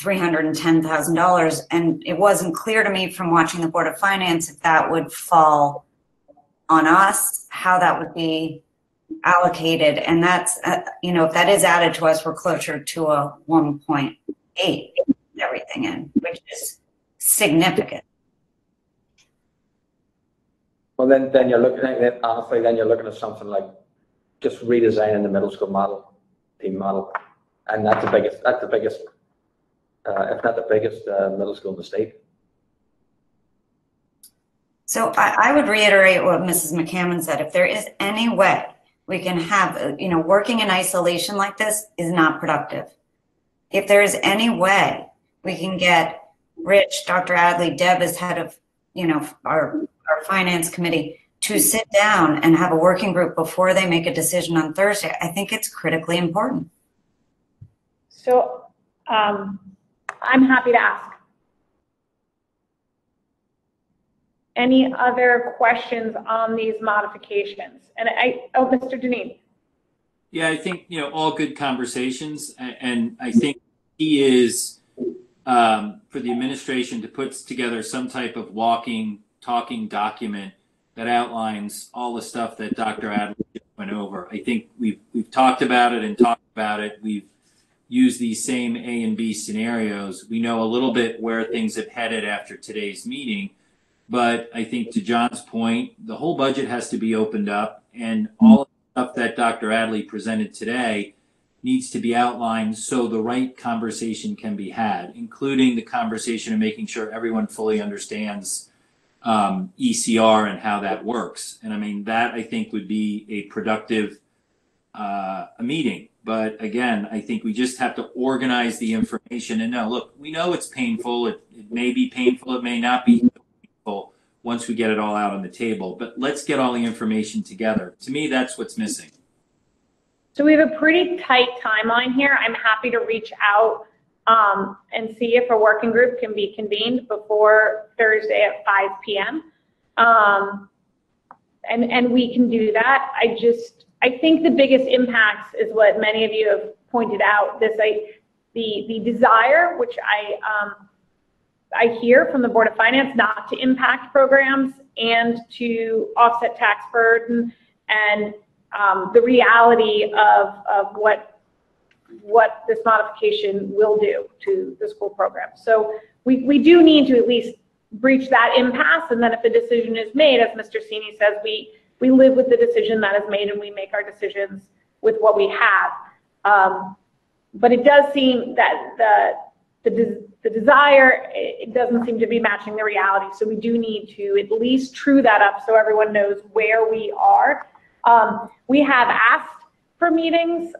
$310,000. And it wasn't clear to me from watching the Board of Finance if that would fall on us, how that would be allocated. And that's, if that is added to us, we're closer to a 1.8, everything in, which is significant. Well, then you're looking at it, honestly, then you're looking at something like just redesigning the middle school model, team model. And that's the biggest, if not the biggest middle school in the state. So I would reiterate what Mrs. McCammon said. If there is any way we can have, working in isolation like this is not productive. If there is any way we can get Rich, Dr. Adley, Deb as head of, our finance committee to sit down and have a working group before they make a decision on Thursday, I think it's critically important. So I'm happy to ask. Any other questions on these modifications? And Mr. Deneen. Yeah, I think, all good conversations. And I think he is, for the administration to put together some type of talking document that outlines all the stuff that Dr. Adler went over. I think we've talked about it and talked about it. We've used these same A and B scenarios. We know a little bit where things have headed after today's meeting. But I think to John's point, the whole budget has to be opened up, and all of the stuff that Dr. Adley presented today needs to be outlined so the right conversation can be had, including the conversation of making sure everyone fully understands ECR and how that works. And I mean, that I think would be a productive meeting. But again, I think we just have to organize the information and know, look, we know it's painful. It may be painful. It may not be painful once we get it all out on the table. But let's get all the information together. To me, that's what's missing. So we have a pretty tight timeline here. I'm happy to reach out and see if a working group can be convened before Thursday at 5 p.m. And we can do that. I think the biggest impacts is what many of you have pointed out. The desire, which I hear from the Board of Finance, not to impact programs and to offset tax burden, and the reality of what this modification will do to the school program. So we do need to at least breach that impasse, and then if a decision is made, as Mr. Sini says, we live with the decision that is made and we make our decisions with what we have. But it does seem that the desire, it doesn't seem to be matching the reality. So we do need to at least true that up so everyone knows where we are. We have asked for meetings.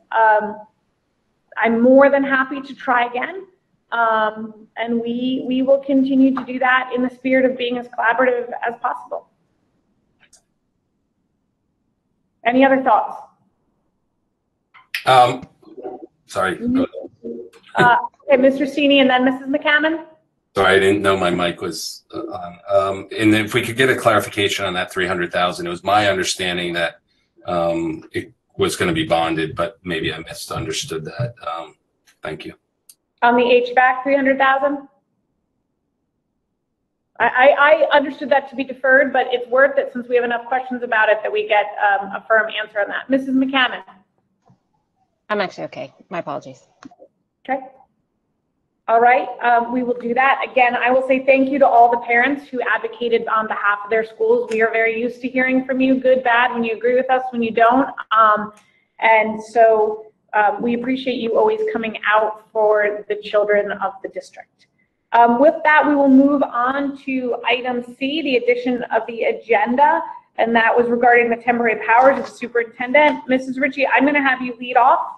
I'm more than happy to try again. And we will continue to do that in the spirit of being as collaborative as possible. Any other thoughts? Sorry. Okay, Mr. Sini and then Mrs. McCammon. Sorry, I didn't know my mic was on. And if we could get a clarification on that 300,000, it was my understanding that it was going to be bonded, but maybe I misunderstood that. Thank you. On the HVAC, 300,000? I understood that to be deferred, but it's worth it since we have enough questions about it that we get a firm answer on that. Mrs. McCammon. I'm actually okay. My apologies. Okay. All right, we will do that. Again, I will say thank you to all the parents who advocated on behalf of their schools. We are very used to hearing from you, good, bad, when you agree with us, when you don't. And so we appreciate you always coming out for the children of the district. With that, we will move on to item C, the addition of the agenda, and that was regarding the temporary powers of the superintendent. Mrs. Ritchie, I'm going to have you lead off.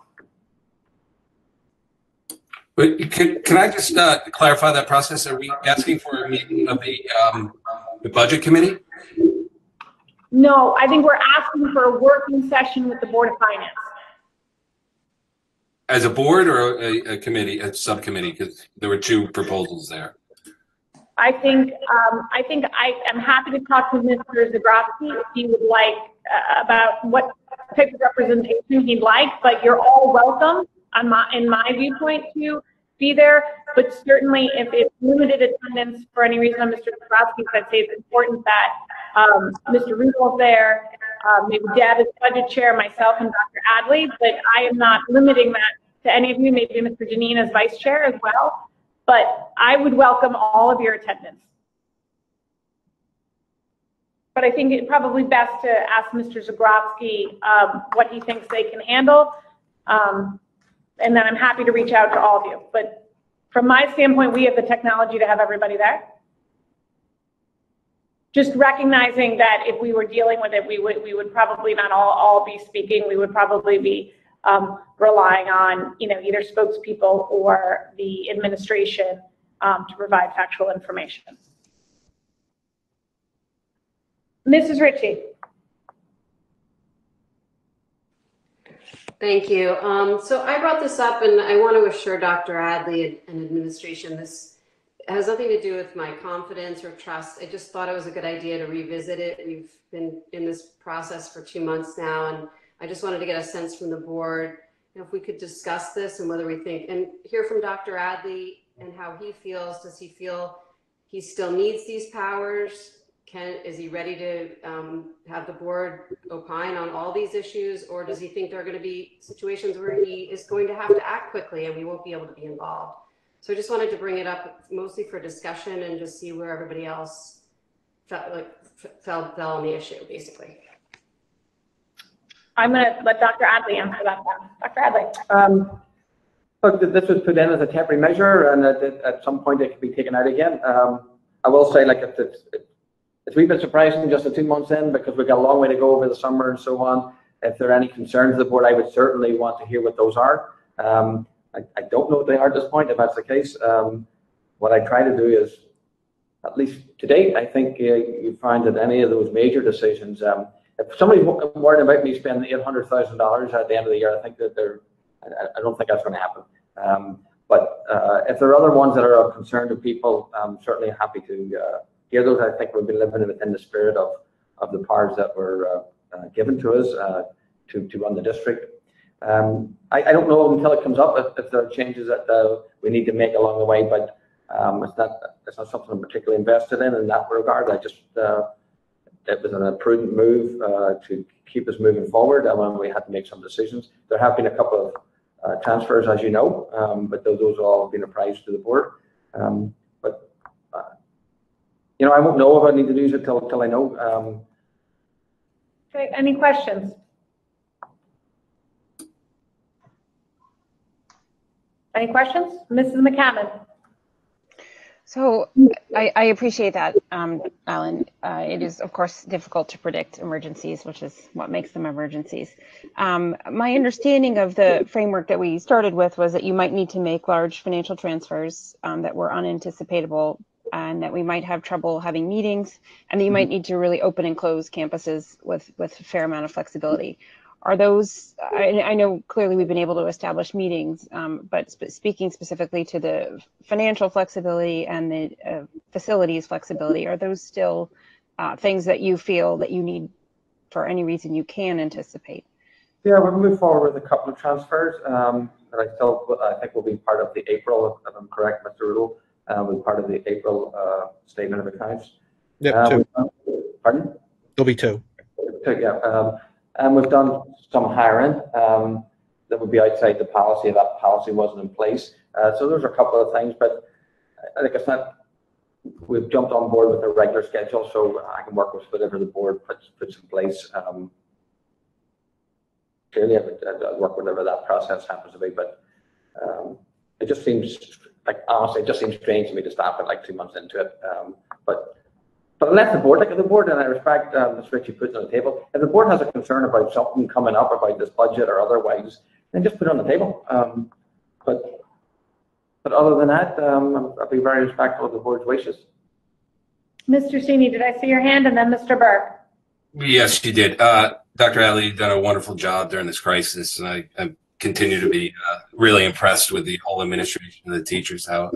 But can I just clarify that process? Are we asking for a meeting of the budget committee? No, I think we're asking for a working session with the Board of Finance. As a board or a committee, a subcommittee? Because there were two proposals there. I think I am happy to talk to Mr. Zagrafsky if he would like about what type of representation he'd like, but you're all welcome in my viewpoint to be there. But certainly if it's limited attendance for any reason on Mr. Zagrafsky, I'd say it's important that Mr. Rudolph's there, maybe Deb as budget chair, myself and Dr. Adley, but I am not limiting that to any of you, maybe Mr. Janine as vice chair as well. But I would welcome all of your attendance. But I think it's probably best to ask Mr. Zagrafsky what he thinks they can handle. And then I'm happy to reach out to all of you. But from my standpoint, we have the technology to have everybody there. Just recognizing that if we were dealing with it, we would probably not all be speaking. We would probably be relying on either spokespeople or the administration to provide factual information. Mrs. Ritchie. Thank you. So I brought this up and I want to assure Dr. Adley and administration this has nothing to do with my confidence or trust. I just thought it was a good idea to revisit it. We've been in this process for 2 months now, and I just wanted to get a sense from the board if we could discuss this and whether we think, and hear from Dr. Adley and how he feels. Does he feel he still needs these powers? Is he ready to have the board opine on all these issues, or does he think there are going to be situations where he is going to have to act quickly and we won't be able to be involved? So I just wanted to bring it up mostly for discussion and just see where everybody else fell on the issue, basically. I'm going to let Dr. Adley answer that one. Dr. Adley. Look, this was put in as a temporary measure, and at some point it could be taken out again. I will say, like, it's a wee bit surprising just 2 months in, because we've got a long way to go over the summer and so on. If there are any concerns of the board, I would certainly want to hear what those are. I don't know what they are at this point, if that's the case. What I try to do is, at least to date, I think you find that any of those major decisions, if somebody's worried about me spending $800,000 at the end of the year, I think that I don't think that's going to happen. But if there are other ones that are of concern to people, I'm certainly happy to hear those. I think we've been living within the spirit of the powers that were given to us to run the district. I don't know until it comes up if there are changes that we need to make along the way, but it's not something I'm particularly invested in that regard. I just it was a prudent move to keep us moving forward, and when we had to make some decisions. There have been a couple of transfers, as you know, but those all have been apprised to the board. But you know, I won't know if I need to use it till I know. Okay, any questions? Any questions? Mrs. McCammon. So I appreciate that, Alan. It is, of course, difficult to predict emergencies, which is what makes them emergencies. My understanding of the framework that we started with was that you might need to make large financial transfers that were unanticipatable, and that we might have trouble having meetings, and that you might need to really open and close campuses with a fair amount of flexibility. Are those, I know clearly we've been able to establish meetings, but speaking specifically to the financial flexibility and the facilities flexibility, are those still things that you feel that you need for any reason you can anticipate? Yeah, we'll move forward with a couple of transfers that I think will be part of the April, if I'm correct, Mr. Riddle, will be part of the April statement of accounts. Yeah, pardon? There'll be two. Yeah. And we've done some hiring that would be outside the policy if that policy wasn't in place. So those are a couple of things, but I think it's not, we've jumped on board with a regular schedule, so I can work with whatever the board puts in place. Clearly, I'd work whatever that process happens to be, but it just seems, like, honestly, it just seems strange to me to stop it like 2 months into it. But unless the board, like the board, and I respect Ms. Ritchie putting it on the table, if the board has a concern about something coming up about this budget or otherwise, then just put it on the table. But other than that, I'll be very respectful of the board's wishes. Mr. Sini, did I see your hand? And then Mr. Burke. Yes, you did. Dr. Alley, you've done a wonderful job during this crisis, and I continue to be really impressed with the whole administration and the teachers, how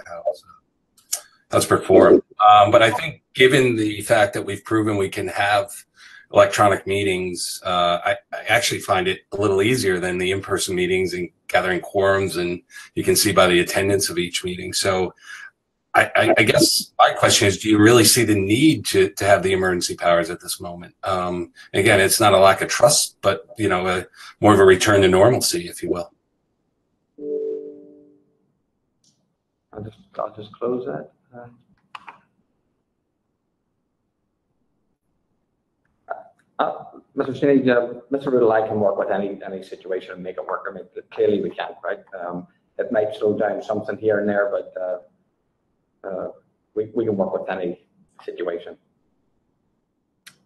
it's performed. But I think given the fact that we've proven we can have electronic meetings, I actually find it a little easier than the in-person meetings and gathering quorums, and you can see by the attendance of each meeting. So I guess my question is, do you really see the need to have the emergency powers at this moment? Again, it's not a lack of trust, but you know, more of a return to normalcy, if you will. I'll just close that. Mr. Cheney, Mr. Riddle, I can work with any situation and make it work. I mean, clearly we can't, right? It might slow down something here and there, but we can work with any situation.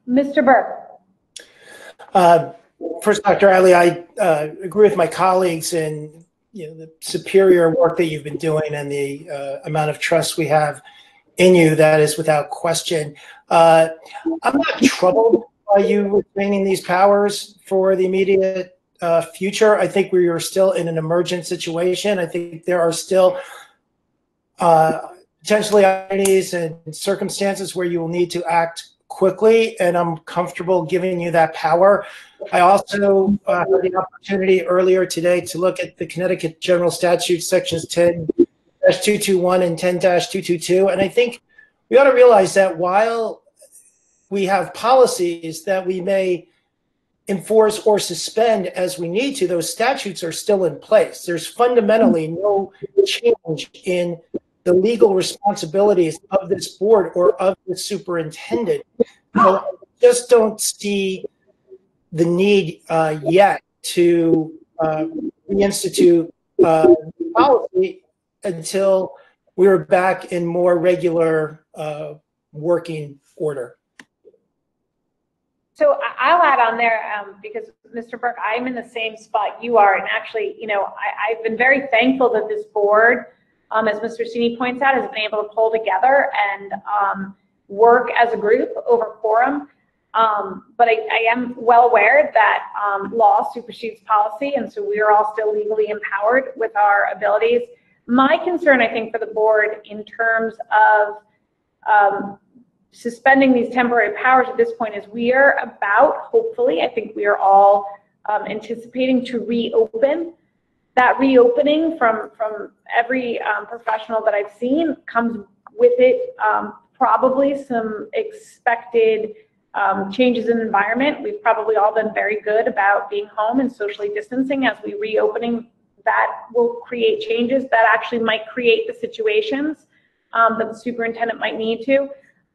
Mr. Burke. First, Dr. Alley, I agree with my colleagues in the superior work that you've been doing and the amount of trust we have in you. That is without question. I'm not troubled by you retaining these powers for the immediate future. I think we are still in an emergent situation. I think there are still potentially opportunities and circumstances where you will need to act quickly, and I'm comfortable giving you that power. I also had the opportunity earlier today to look at the Connecticut General Statute sections 10-221 and 10-222, and I think we ought to realize that while we have policies that we may enforce or suspend as we need to, those statutes are still in place. There's fundamentally no change in the legal responsibilities of this board or of the superintendent. So I just don't see the need yet to reinstitute policy until we're back in more regular working order. So I'll add on there, because Mr. Burke, I'm in the same spot you are. And actually, you know, I've been very thankful that this board, as Mr. Cini points out, has been able to pull together and work as a group over quorum. But I am well aware that law supersedes policy, and so we are all still legally empowered with our abilities. My concern, I think, for the board in terms of suspending these temporary powers at this point is we are about, hopefully, I think we are all anticipating to reopen. That reopening from every professional that I've seen comes with it probably some expected changes in environment. We've probably all been very good about being home and socially distancing. As we reopening, that will create changes that actually might create the situations that the superintendent might need to.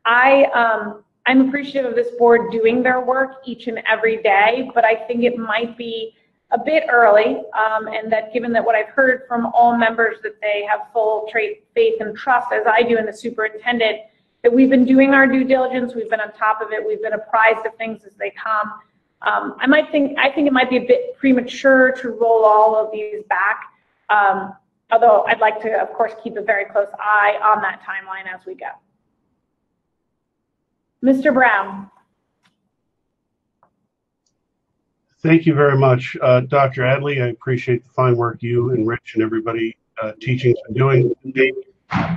I'm appreciative of this board doing their work each and every day, but I think it might be a bit early, and that given that what I've heard from all members that they have full faith and trust, as I do in the superintendent, that we've been doing our due diligence, we've been on top of it, we've been apprised of things as they come. I think it might be a bit premature to roll all of these back, although I'd like to, of course, keep a very close eye on that timeline as we go. Mr. Brown. Thank you very much, Dr. Adley. I appreciate the fine work you and Rich and everybody teaching and doing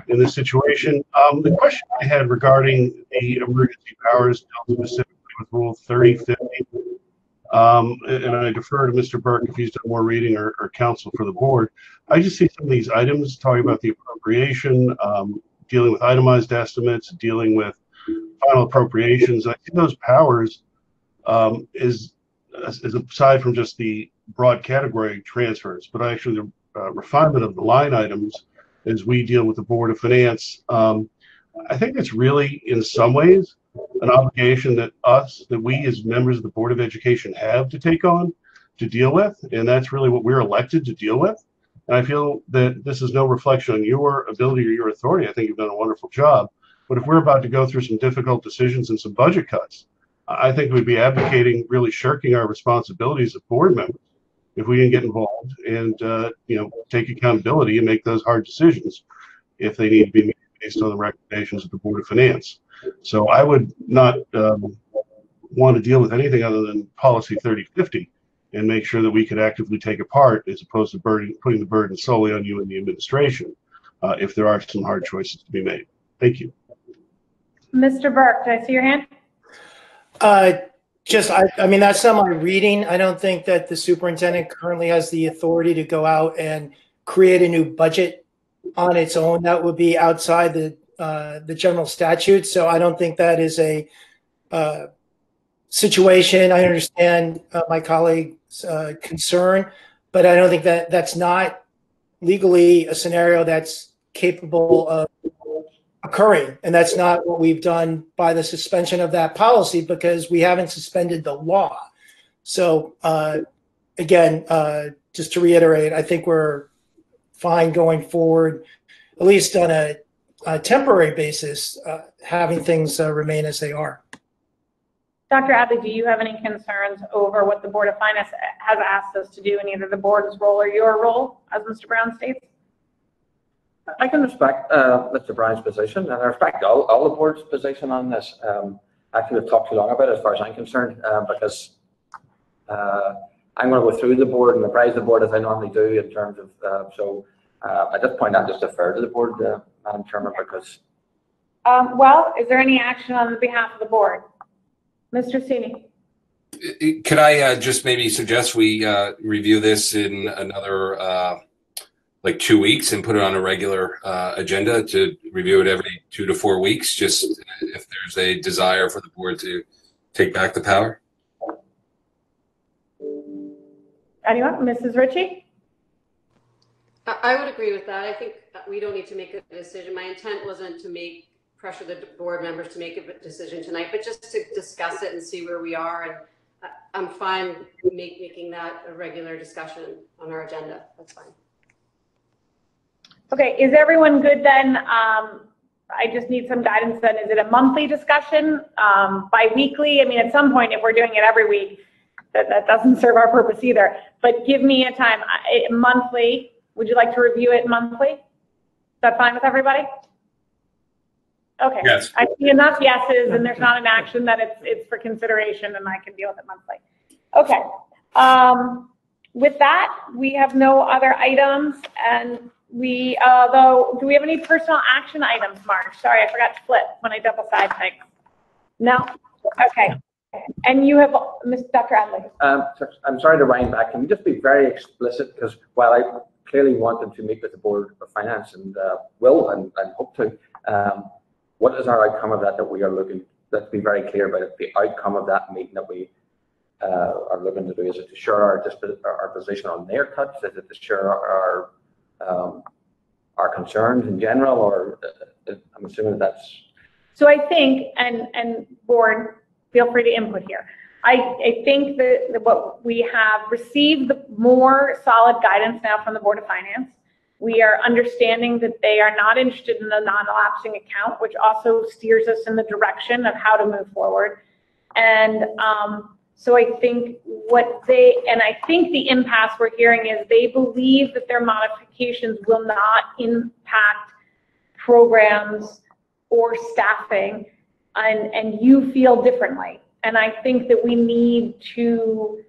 in this situation. The question I had regarding the emergency powers dealt specifically with Rule 3050, and I defer to Mr. Burke if he's done more reading or counsel for the board. I just see some of these items talking about the appropriation, dealing with itemized estimates, dealing with final appropriations. I think those powers is aside from just the broad category transfers, but actually the refinement of the line items as we deal with the Board of Finance. I think it's really, in some ways, an obligation that we as members of the Board of Education have to take on, to deal with, and that's really what we're elected to deal with. And I feel that this is no reflection on your ability or your authority. I think you've done a wonderful job. But if we're about to go through some difficult decisions and some budget cuts, I think we'd be advocating really shirking our responsibilities as board members if we didn't get involved and take accountability and make those hard decisions if they need to be made based on the recommendations of the Board of Finance. So I would not want to deal with anything other than policy 3050 and make sure that we could actively take a part as opposed to putting the burden solely on you and the administration if there are some hard choices to be made. Thank you. Mr. Burke, did I see your hand? I mean, that's not my reading. I don't think that the superintendent currently has the authority to go out and create a new budget on its own. That would be outside the general statute. So I don't think that is a situation. I understand my colleague's concern, but I don't think that that's not legally a scenario that's capable of occurring. And that's not what we've done by the suspension of that policy, because we haven't suspended the law. So again, just to reiterate, I think we're fine going forward, at least on a temporary basis, having things remain as they are. Dr. Adley, do you have any concerns over what the Board of Finance has asked us to do in either the board's role or your role, as Mr. Brown states? I can respect Mr. Brown's position, and I respect all the board's position on this. I could have talked too long about it as far as I'm concerned, because I'm going to go through the board and apprise the board as I normally do in terms of, at this point I'll just defer to the board, Madam Chairman, because... well, is there any action on the behalf of the board? Mr. Cini. Could I just maybe suggest we review this in another like 2 weeks and put it on a regular agenda to review it every 2 to 4 weeks, just if there's a desire for the board to take back the power? Anyone? Mrs. Ritchie? I would agree with that. I think we don't need to make a decision. My intent wasn't to pressure the board members to make a decision tonight, but just to discuss it and see where we are. And I'm fine making that a regular discussion on our agenda. That's fine. Okay, is everyone good then? I just need some guidance then. Is it a monthly discussion, bi-weekly? I mean, at some point, if we're doing it every week, that doesn't serve our purpose either. But give me a time, monthly. Would you like to review it monthly? Is that fine with everybody? Okay. Yes. I see enough yeses and there's not an action that it's for consideration and I can deal with it monthly. Okay. With that, we have no other items and though, do we have any personal action items, Mark? Sorry, I forgot to flip when I double side things. No? Okay. And you have, Dr. Adley. I'm sorry to wind back. Can you just be very explicit? Because while I clearly wanted to meet with the Board of Finance and will and hope to, what is our outcome of that we are looking, let's be very clear about it, the outcome of that meeting that we are looking to do. Is it to share our position on their cuts? Is it to share our concerns in general, or I'm assuming that's... So I think, and board, feel free to input here. I think that what we have received more solid guidance now from the Board of Finance. We are understanding that they are not interested in the non-elapsing account, which also steers us in the direction of how to move forward. And so I think I think the impasse we're hearing is they believe that their modifications will not impact programs or staffing, and you feel differently. And I think that we need to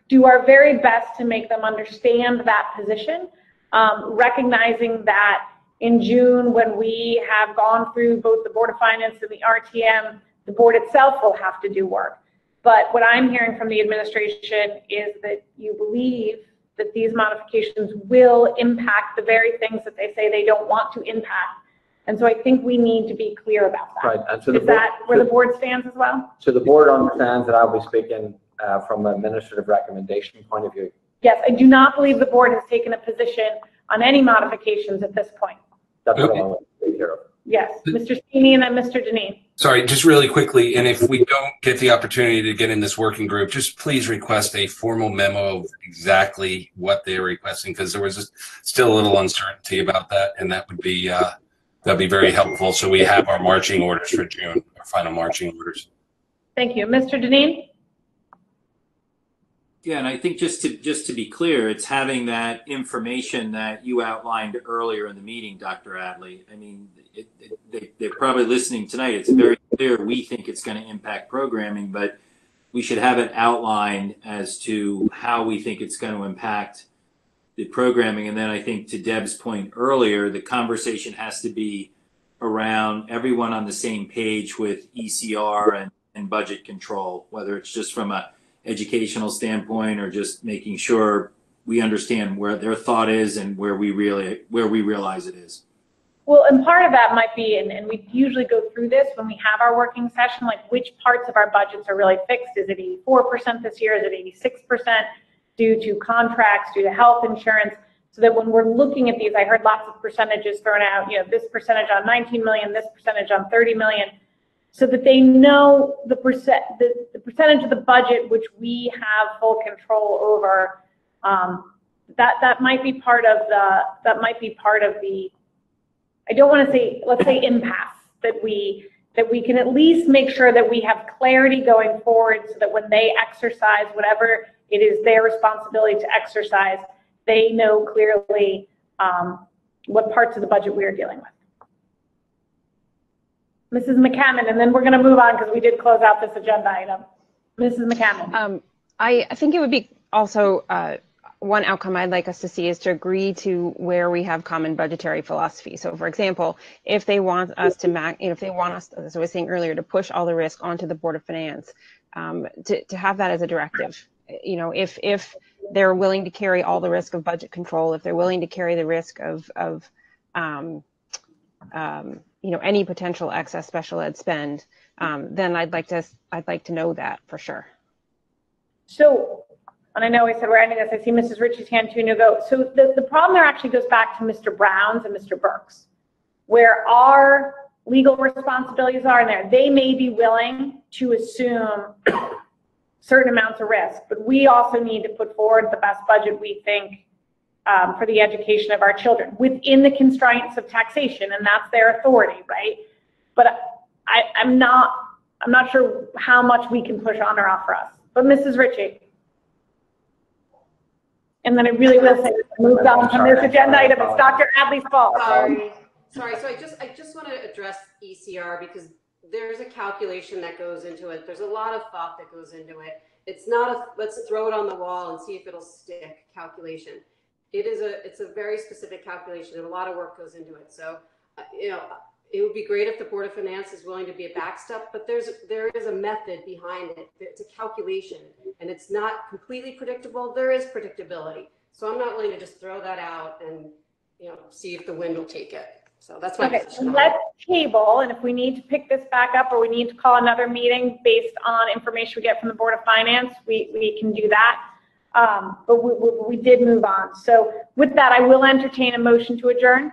do our very best to make them understand that position, recognizing that in June, when we have gone through both the Board of Finance and the RTM, the board itself will have to do work. But what I'm hearing from the administration is that you believe that these modifications will impact the very things that they say they don't want to impact. And so I think we need to be clear about that. Right. And so is that where the board stands as well? So the board understands that I'll be speaking from an administrative recommendation point of view. Yes, I do not believe the board has taken a position on any modifications at this point. That's what I want to be clear of. Yes, Mr. Steeny and then Mr. Deneen. Sorry, just really quickly, and if we don't get the opportunity to get in this working group, just please request a formal memo of exactly what they're requesting, because there was still a little uncertainty about that, and that'd be very helpful. So we have our marching orders for June, our final marching orders. Thank you, Mr. Deneen. Yeah, and I think just to be clear, it's having that information that you outlined earlier in the meeting, Dr. Adley. I mean, they're probably listening tonight. It's very clear we think it's going to impact programming, but we should have it outlined as to how we think it's going to impact the programming. And then I think to Deb's point earlier, the conversation has to be around everyone on the same page with ECR and budget control, whether it's just from a educational standpoint or just making sure we understand where their thought is and where we realize it is. Well, and part of that might be, and we usually go through this when we have our working session, like which parts of our budgets are really fixed. Is it 84% this year? Is it 86% due to contracts, due to health insurance? So that when we're looking at these, I heard lots of percentages thrown out, this percentage on 19 million, this percentage on 30 million. So that they know the percentage of the budget which we have full control over. That might be part of the. I don't want to say, let's say, impasse, that we can at least make sure that we have clarity going forward, so that when they exercise whatever it is their responsibility to exercise, they know clearly what parts of the budget we are dealing with. Mrs. McCammon, and then we're going to move on because we did close out this agenda item. Mrs. McCammon. I think it would be also one outcome I'd like us to see is to agree to where we have common budgetary philosophy. So, for example, if they want us to, if they want us, as I was saying earlier, to push all the risk onto the Board of Finance, to have that as a directive. If they're willing to carry all the risk of budget control, if they're willing to carry the risk of any potential excess special ed spend, then I'd like to know that for sure. So And I know I said we're ending this. I see Mrs. Ritchie's hand too, no go. So the problem there actually goes back to Mr. Brown's and Mr. Burke's, where our legal responsibilities are in there. They may be willing to assume certain amounts of risk, but we also need to put forward the best budget we think for the education of our children within the constraints of taxation, and that's their authority, right? But I'm not sure how much we can push on or off for us. But Mrs. Ritchie. And then I really will say, moved on from this agenda item. It's Dr. Adley's fault. Sorry. So I just want to address ECR because there's a calculation that goes into it. There's a lot of thought that goes into it. It's not a let's throw it on the wall and see if it'll stick calculation. It's a very specific calculation and a lot of work goes into it. So, it would be great if the Board of Finance is willing to be a backstop, but there is a method behind it. It's a calculation and it's not completely predictable. There is predictability. So I'm not willing to just throw that out and, see if the wind will take it. So that's my position. Let's table, and if we need to pick this back up or we need to call another meeting based on information we get from the Board of Finance, we can do that. But we did move on. So with that, I will entertain a motion to adjourn.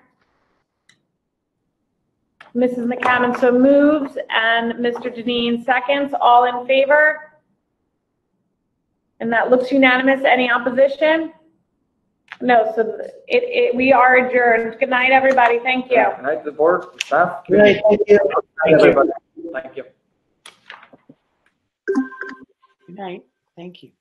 Mrs. McCammon so moves and Mr. Deneen seconds. All in favor? And that looks unanimous. Any opposition? No, so we are adjourned. Good night, everybody. Thank you. Good night, the board, staff. Good night, thank you. Thank you. Thank you. Good night. Thank you.